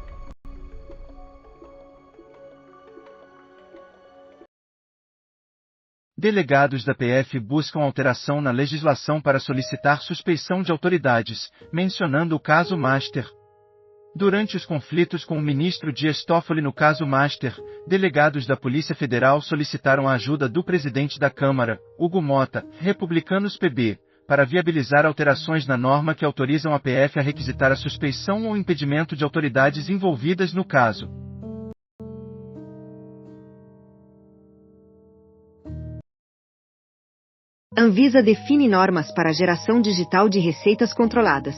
Delegados da PF buscam alteração na legislação para solicitar suspeição de autoridades, mencionando o caso Master. Durante os conflitos com o ministro Dias Toffoli no caso Master, delegados da Polícia Federal solicitaram a ajuda do presidente da Câmara, Hugo Mota, republicanos PB, para viabilizar alterações na norma que autorizam a PF a requisitar a suspeição ou impedimento de autoridades envolvidas no caso. Anvisa define normas para a geração digital de receitas controladas.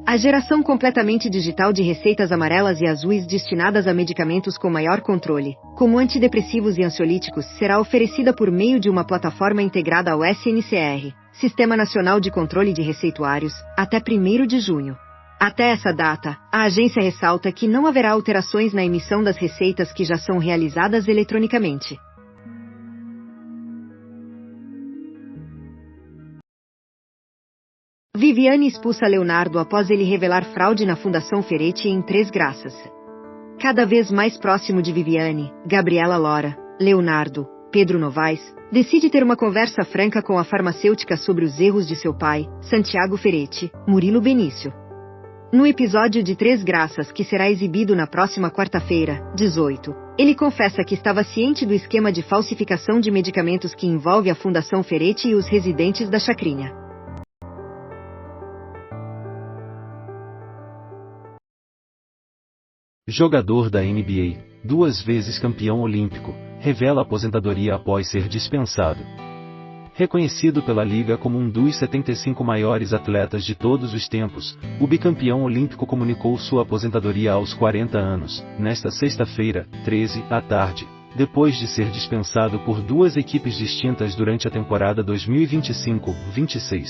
A geração completamente digital de receitas amarelas e azuis destinadas a medicamentos com maior controle, como antidepressivos e ansiolíticos, será oferecida por meio de uma plataforma integrada ao SNCR, Sistema Nacional de Controle de Receituários, até 1º de junho. Até essa data, a agência ressalta que não haverá alterações na emissão das receitas que já são realizadas eletronicamente. Viviane expulsa Leonardo após ele revelar fraude na Fundação Ferretti em Três Graças. Cada vez mais próximo de Viviane, Gabriela Lora, Leonardo, Pedro Novaes, decide ter uma conversa franca com a farmacêutica sobre os erros de seu pai, Santiago Ferretti, Murilo Benício. No episódio de Três Graças que será exibido na próxima quarta-feira, 18, ele confessa que estava ciente do esquema de falsificação de medicamentos que envolve a Fundação Ferretti e os residentes da Chacrinha. Jogador da NBA, 2 vezes campeão olímpico, revela aposentadoria após ser dispensado. Reconhecido pela Liga como um dos 75 maiores atletas de todos os tempos, o bicampeão olímpico comunicou sua aposentadoria aos 40 anos, nesta sexta-feira, 13, à tarde, depois de ser dispensado por duas equipes distintas durante a temporada 2025-26.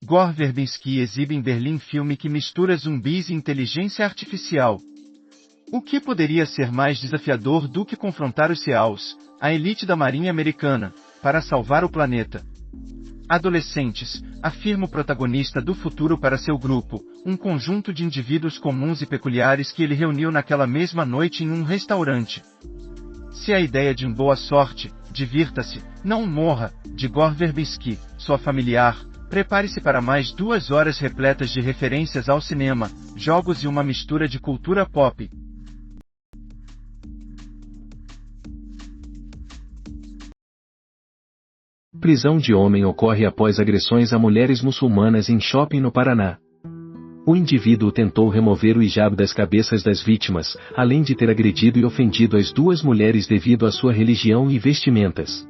Gore Verbinski exibe em Berlim filme que mistura zumbis e inteligência artificial. O que poderia ser mais desafiador do que confrontar os SEALs, a elite da Marinha Americana, para salvar o planeta? Adolescentes, afirma o protagonista do futuro para seu grupo, um conjunto de indivíduos comuns e peculiares que ele reuniu naquela mesma noite em um restaurante. Se a ideia de boa sorte, divirta-se, não morra, de Gore Verbinski, sua familiar, prepare-se para mais 2 horas repletas de referências ao cinema, jogos e uma mistura de cultura pop. Prisão de homem ocorre após agressões a mulheres muçulmanas em shopping no Paraná. O indivíduo tentou remover o hijab das cabeças das vítimas, além de ter agredido e ofendido as duas mulheres devido à sua religião e vestimentas.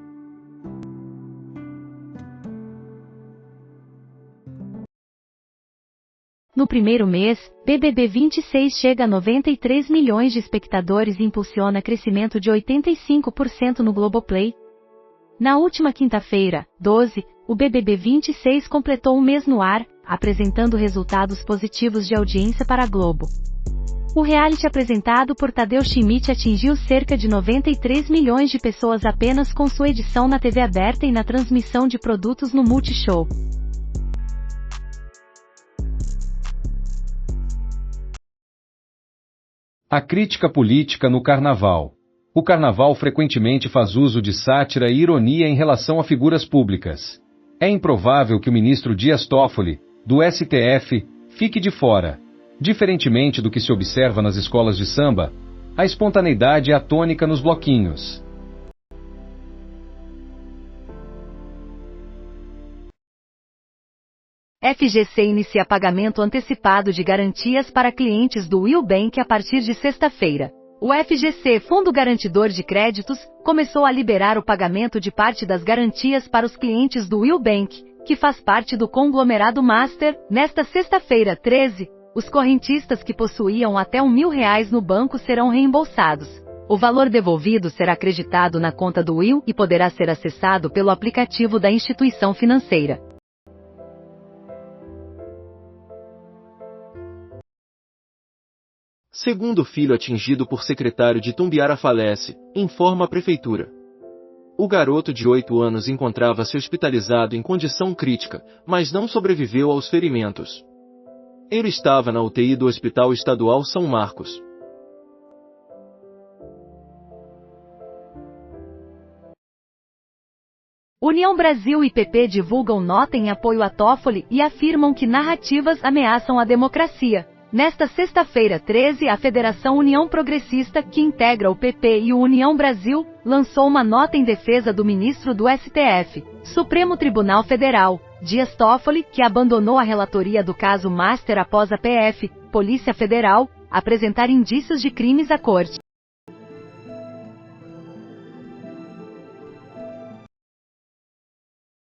No primeiro mês, BBB 26 chega a 93 milhões de espectadores e impulsiona crescimento de 85% no Globoplay. Na última quinta-feira, 12, o BBB 26 completou um mês no ar, apresentando resultados positivos de audiência para a Globo. O reality apresentado por Tadeu Schmidt atingiu cerca de 93 milhões de pessoas apenas com sua edição na TV aberta e na transmissão de produtos no Multishow. A crítica política no Carnaval. O Carnaval frequentemente faz uso de sátira e ironia em relação a figuras públicas. É improvável que o ministro Dias Toffoli, do STF, fique de fora. Diferentemente do que se observa nas escolas de samba, a espontaneidade é a tônica nos bloquinhos. FGC inicia pagamento antecipado de garantias para clientes do Will Bank a partir de sexta-feira. O FGC, Fundo Garantidor de Créditos, começou a liberar o pagamento de parte das garantias para os clientes do Will Bank, que faz parte do conglomerado Master. Nesta sexta-feira, 13, os correntistas que possuíam até R$1.000 no banco serão reembolsados. O valor devolvido será acreditado na conta do Will e poderá ser acessado pelo aplicativo da instituição financeira. Segundo filho atingido por secretário de Tumbiara falece, informa a prefeitura. O garoto de 8 anos encontrava-se hospitalizado em condição crítica, mas não sobreviveu aos ferimentos. Ele estava na UTI do Hospital Estadual São Marcos. União Brasil e PP divulgam nota em apoio a Toffoli e afirmam que narrativas ameaçam a democracia. Nesta sexta-feira, 13, a Federação União Progressista, que integra o PP e o União Brasil, lançou uma nota em defesa do ministro do STF, Supremo Tribunal Federal, Dias Toffoli, que abandonou a relatoria do caso Master após a PF, Polícia Federal, apresentar indícios de crimes à corte.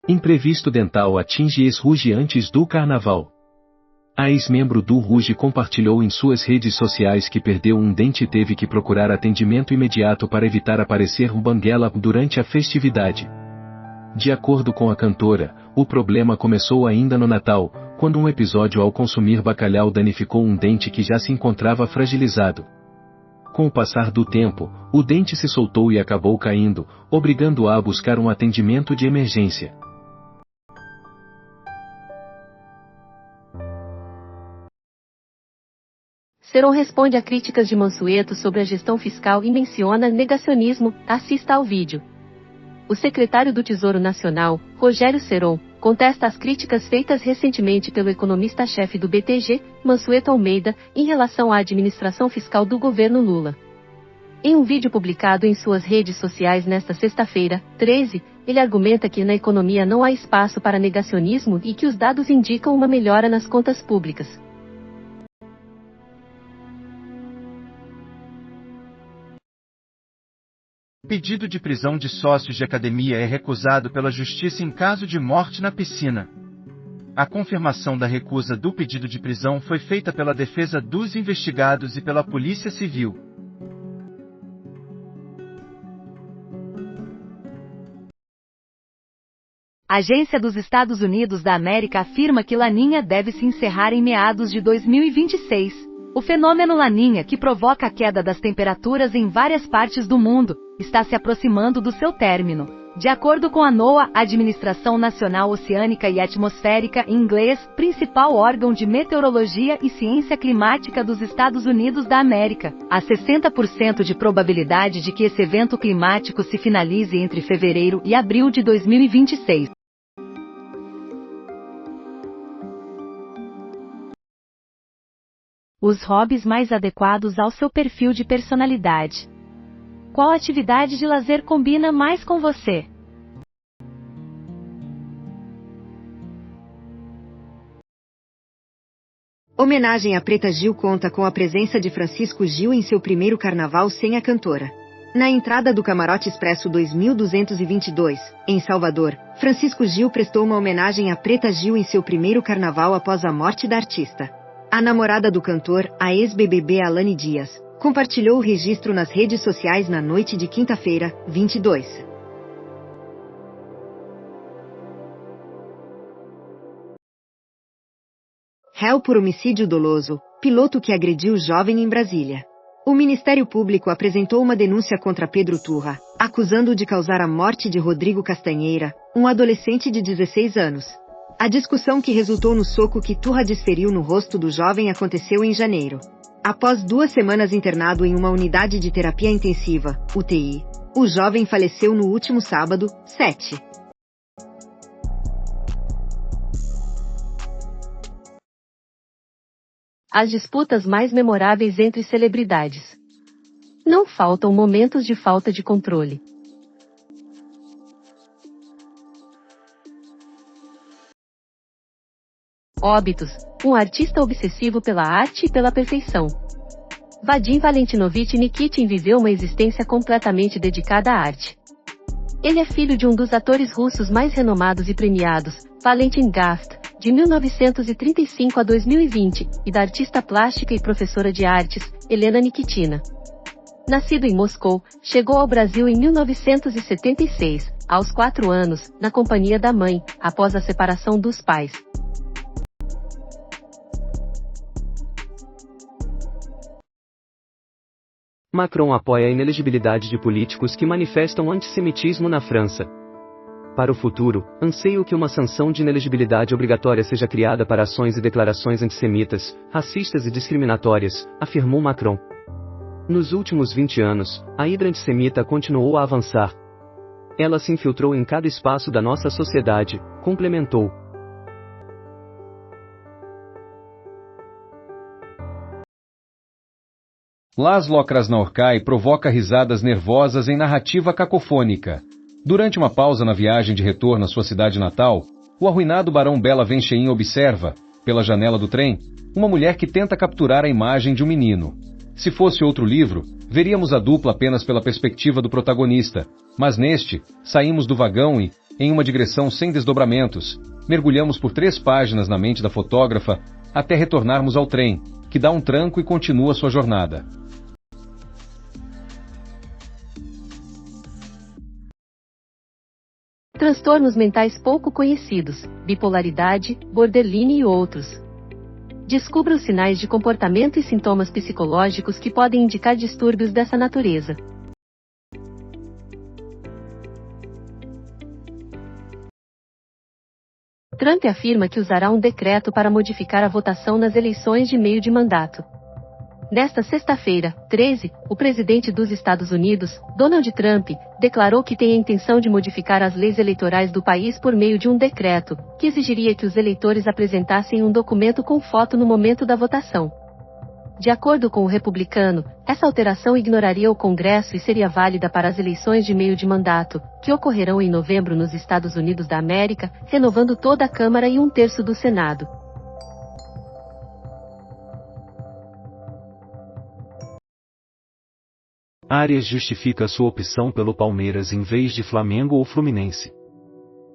Imprevisto dental atinge ex-Ruge antes do Carnaval. A ex-membro do Ruge compartilhou em suas redes sociais que perdeu um dente e teve que procurar atendimento imediato para evitar aparecer um banguela durante a festividade. De acordo com a cantora, o problema começou ainda no Natal, quando um episódio ao consumir bacalhau danificou um dente que já se encontrava fragilizado. Com o passar do tempo, o dente se soltou e acabou caindo, obrigando-a a buscar um atendimento de emergência. Seron responde a críticas de Mansueto sobre a gestão fiscal e menciona negacionismo. Assista ao vídeo. O secretário do Tesouro Nacional, Rogério Seron, contesta as críticas feitas recentemente pelo economista-chefe do BTG, Mansueto Almeida, em relação à administração fiscal do governo Lula. Em um vídeo publicado em suas redes sociais nesta sexta-feira, 13, ele argumenta que na economia não há espaço para negacionismo e que os dados indicam uma melhora nas contas públicas. Pedido de prisão de sócios de academia é recusado pela justiça em caso de morte na piscina. a confirmação da recusa do pedido de prisão foi feita pela defesa dos investigados e pela Polícia Civil. A Agência dos Estados Unidos da América afirma que Laninha deve se encerrar em meados de 2026. O fenômeno Laninha, que provoca a queda das temperaturas em várias partes do mundo, está se aproximando do seu término. De acordo com a NOAA, Administração Nacional Oceânica e Atmosférica, em inglês, principal órgão de meteorologia e ciência climática dos Estados Unidos da América, há 60% de probabilidade de que esse evento climático se finalize entre fevereiro e abril de 2026. Os hobbies mais adequados ao seu perfil de personalidade. Qual atividade de lazer combina mais com você? Homenagem a Preta Gil conta com a presença de Francisco Gil em seu primeiro carnaval sem a cantora. Na entrada do Camarote Expresso 2222, em Salvador, Francisco Gil prestou uma homenagem a Preta Gil em seu primeiro carnaval após a morte da artista. A namorada do cantor, a ex-BBB Alane Dias, compartilhou o registro nas redes sociais na noite de quinta-feira, 22. Réu por homicídio doloso, piloto que agrediu jovem em Brasília. O Ministério Público apresentou uma denúncia contra Pedro Turra, acusando-o de causar a morte de Rodrigo Castanheira, um adolescente de 16 anos. A discussão que resultou no soco que Turra desferiu no rosto do jovem aconteceu em janeiro. Após 2 semanas internado em uma unidade de terapia intensiva, UTI, o jovem faleceu no último sábado, 7. As disputas mais memoráveis entre celebridades. Não faltam momentos de falta de controle. Óbitos, um artista obsessivo pela arte e pela perfeição. Vadim Valentinovich Nikitin viveu uma existência completamente dedicada à arte. Ele é filho de um dos atores russos mais renomados e premiados, Valentin Gaft, de 1935 a 2020, e da artista plástica e professora de artes, Helena Nikitina. Nascido em Moscou, chegou ao Brasil em 1976, aos 4 anos, na companhia da mãe, após a separação dos pais. Macron apoia a inelegibilidade de políticos que manifestam antissemitismo na França. Para o futuro, anseio que uma sanção de inelegibilidade obrigatória seja criada para ações e declarações antissemitas, racistas e discriminatórias, afirmou Macron. Nos últimos 20 anos, a hidra antissemita continuou a avançar. Ela se infiltrou em cada espaço da nossa sociedade, complementou. Laszlo Krasnaorkai provoca risadas nervosas em narrativa cacofônica. Durante uma pausa na viagem de retorno à sua cidade natal, o arruinado barão Bela Venchein observa, pela janela do trem, uma mulher que tenta capturar a imagem de um menino. Se fosse outro livro, veríamos a dupla apenas pela perspectiva do protagonista, mas neste, saímos do vagão e, em uma digressão sem desdobramentos, mergulhamos por 3 páginas na mente da fotógrafa até retornarmos ao trem, que dá um tranco e continua sua jornada. Transtornos mentais pouco conhecidos, bipolaridade, borderline e outros. Descubra os sinais de comportamento e sintomas psicológicos que podem indicar distúrbios dessa natureza. Trump afirma que usará um decreto para modificar a votação nas eleições de meio de mandato. Nesta sexta-feira, 13, o presidente dos Estados Unidos, Donald Trump, declarou que tem a intenção de modificar as leis eleitorais do país por meio de um decreto, que exigiria que os eleitores apresentassem um documento com foto no momento da votação. De acordo com o republicano, essa alteração ignoraria o Congresso e seria válida para as eleições de meio de mandato, que ocorrerão em novembro nos Estados Unidos da América, renovando toda a Câmara e 1/3 do Senado. Arias justifica sua opção pelo Palmeiras em vez de Flamengo ou Fluminense.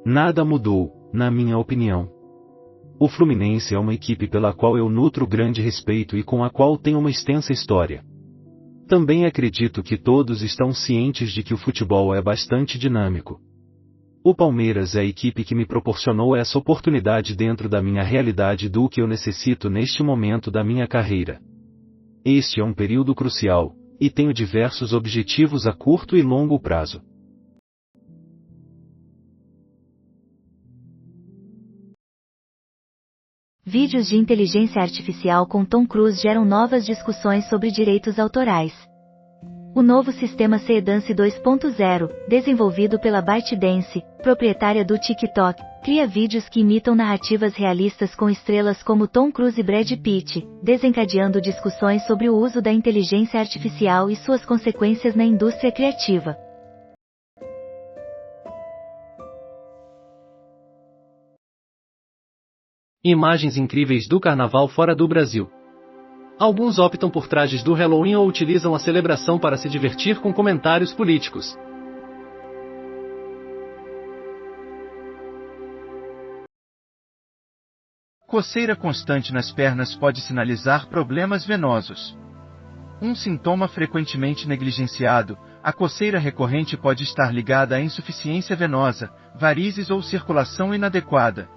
Nada mudou, na minha opinião. O Fluminense é uma equipe pela qual eu nutro grande respeito e com a qual tenho uma extensa história. Também acredito que todos estão cientes de que o futebol é bastante dinâmico. O Palmeiras é a equipe que me proporcionou essa oportunidade dentro da minha realidade do que eu necessito neste momento da minha carreira. Este é um período crucial, e tenho diversos objetivos a curto e longo prazo. Vídeos de inteligência artificial com Tom Cruise geram novas discussões sobre direitos autorais. O novo sistema C-Dance 2.0, desenvolvido pela ByteDance, proprietária do TikTok, cria vídeos que imitam narrativas realistas com estrelas como Tom Cruise e Brad Pitt, desencadeando discussões sobre o uso da inteligência artificial e suas consequências na indústria criativa. Imagens incríveis do carnaval fora do Brasil. Alguns optam por trajes do Halloween ou utilizam a celebração para se divertir com comentários políticos. Coceira constante nas pernas pode sinalizar problemas venosos. Um sintoma frequentemente negligenciado, a coceira recorrente pode estar ligada à insuficiência venosa, varizes ou circulação inadequada.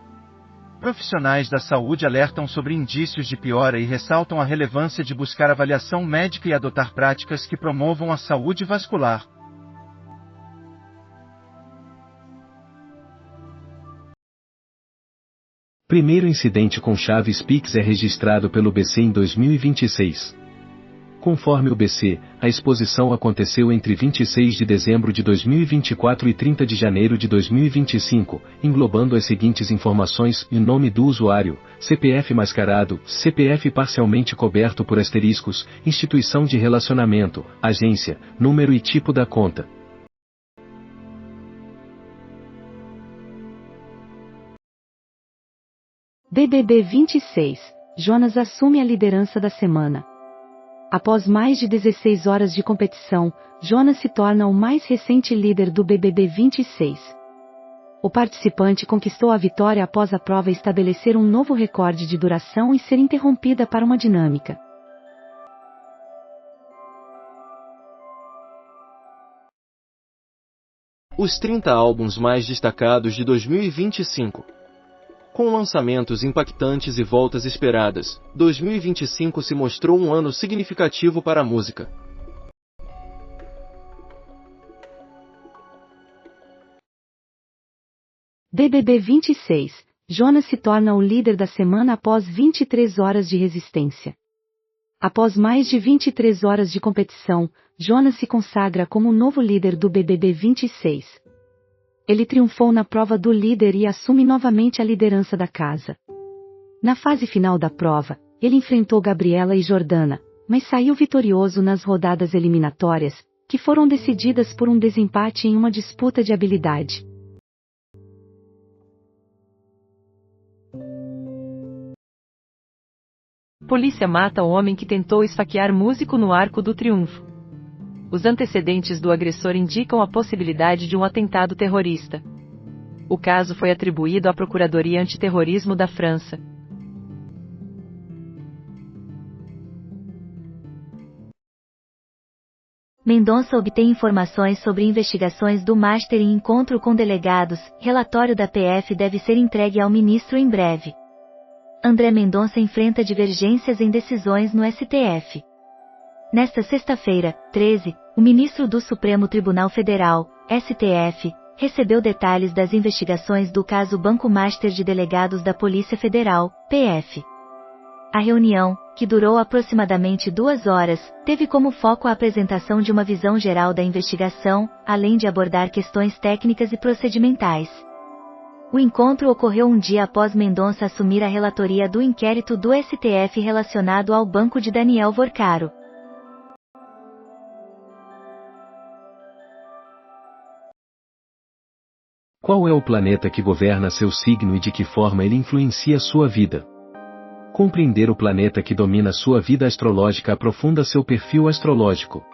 Profissionais da saúde alertam sobre indícios de piora e ressaltam a relevância de buscar avaliação médica e adotar práticas que promovam a saúde vascular. Primeiro incidente com chaves Pix é registrado pelo BC em 2026. Conforme o BC, a exposição aconteceu entre 26 de dezembro de 2024 e 30 de janeiro de 2025, englobando as seguintes informações: e nome do usuário, CPF mascarado, CPF parcialmente coberto por asteriscos, instituição de relacionamento, agência, número e tipo da conta. BBB 26. Jonas assume a liderança da semana. Após mais de 16 horas de competição, Jonas se torna o mais recente líder do BBB 26. O participante conquistou a vitória após a prova estabelecer um novo recorde de duração e ser interrompida para uma dinâmica. Os 30 álbuns mais destacados de 2025. Com lançamentos impactantes e voltas esperadas, 2025 se mostrou um ano significativo para a música. BBB 26. Jonas se torna o líder da semana após 23 horas de resistência. Após mais de 23 horas de competição, Jonas se consagra como o novo líder do BBB 26. Ele triunfou na prova do líder e assume novamente a liderança da casa. Na fase final da prova, ele enfrentou Gabriela e Jordana, mas saiu vitorioso nas rodadas eliminatórias, que foram decididas por um desempate em uma disputa de habilidade. Polícia mata o homem que tentou esfaquear músico no Arco do Triunfo. Os antecedentes do agressor indicam a possibilidade de um atentado terrorista. O caso foi atribuído à Procuradoria Antiterrorismo da França. Mendonça obtém informações sobre investigações do Master em encontro com delegados. Relatório da PF deve ser entregue ao ministro em breve. André Mendonça enfrenta divergências em decisões no STF. Nesta sexta-feira, 13, o ministro do Supremo Tribunal Federal, STF, recebeu detalhes das investigações do caso Banco Master de delegados da Polícia Federal, PF. A reunião, que durou aproximadamente 2 horas, teve como foco a apresentação de uma visão geral da investigação, além de abordar questões técnicas e procedimentais. O encontro ocorreu um dia após Mendonça assumir a relatoria do inquérito do STF relacionado ao banco de Daniel Vorcaro. Qual é o planeta que governa seu signo e de que forma ele influencia sua vida? Compreender o planeta que domina sua vida astrológica aprofunda seu perfil astrológico.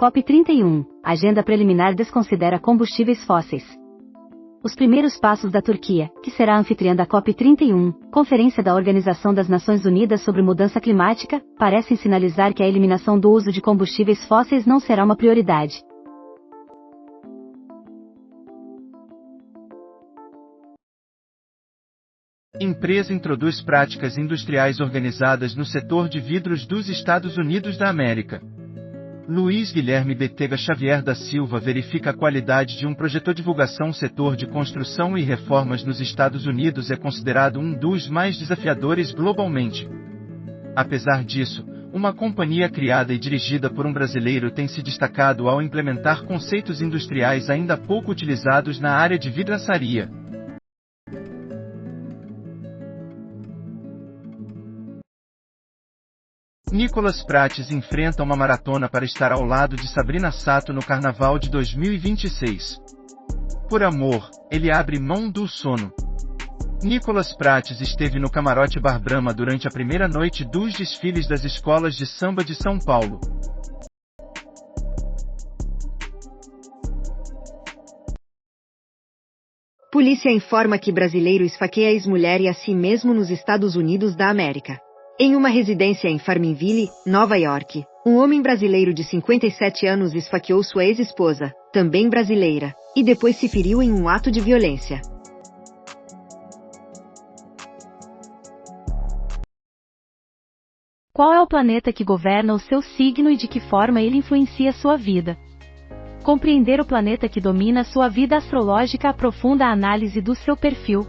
COP31. Agenda preliminar desconsidera combustíveis fósseis. Os primeiros passos da Turquia, que será anfitriã da COP31, Conferência da Organização das Nações Unidas sobre Mudança Climática, parecem sinalizar que a eliminação do uso de combustíveis fósseis não será uma prioridade. Empresa introduz práticas industriais organizadas no setor de vidros dos Estados Unidos da América. Luiz Guilherme Betega Xavier da Silva verifica a qualidade de um projetor. Divulgação. O setor de construção e reformas nos Estados Unidos é considerado um dos mais desafiadores globalmente. Apesar disso, uma companhia criada e dirigida por um brasileiro tem se destacado ao implementar conceitos industriais ainda pouco utilizados na área de vidraçaria. Nicolas Prates enfrenta uma maratona para estar ao lado de Sabrina Sato no Carnaval de 2026. Por amor, ele abre mão do sono. Nicolas Prates esteve no Camarote Bar Brahma durante a primeira noite dos desfiles das escolas de samba de São Paulo. Polícia informa que brasileiro esfaqueia a ex-mulher e a si mesmo nos Estados Unidos da América. Em uma residência em Farmingville, Nova York, um homem brasileiro de 57 anos esfaqueou sua ex-esposa, também brasileira, e depois se feriu em um ato de violência. Qual é o planeta que governa o seu signo e de que forma ele influencia sua vida? Compreender o planeta que domina sua vida astrológica aprofunda a análise do seu perfil.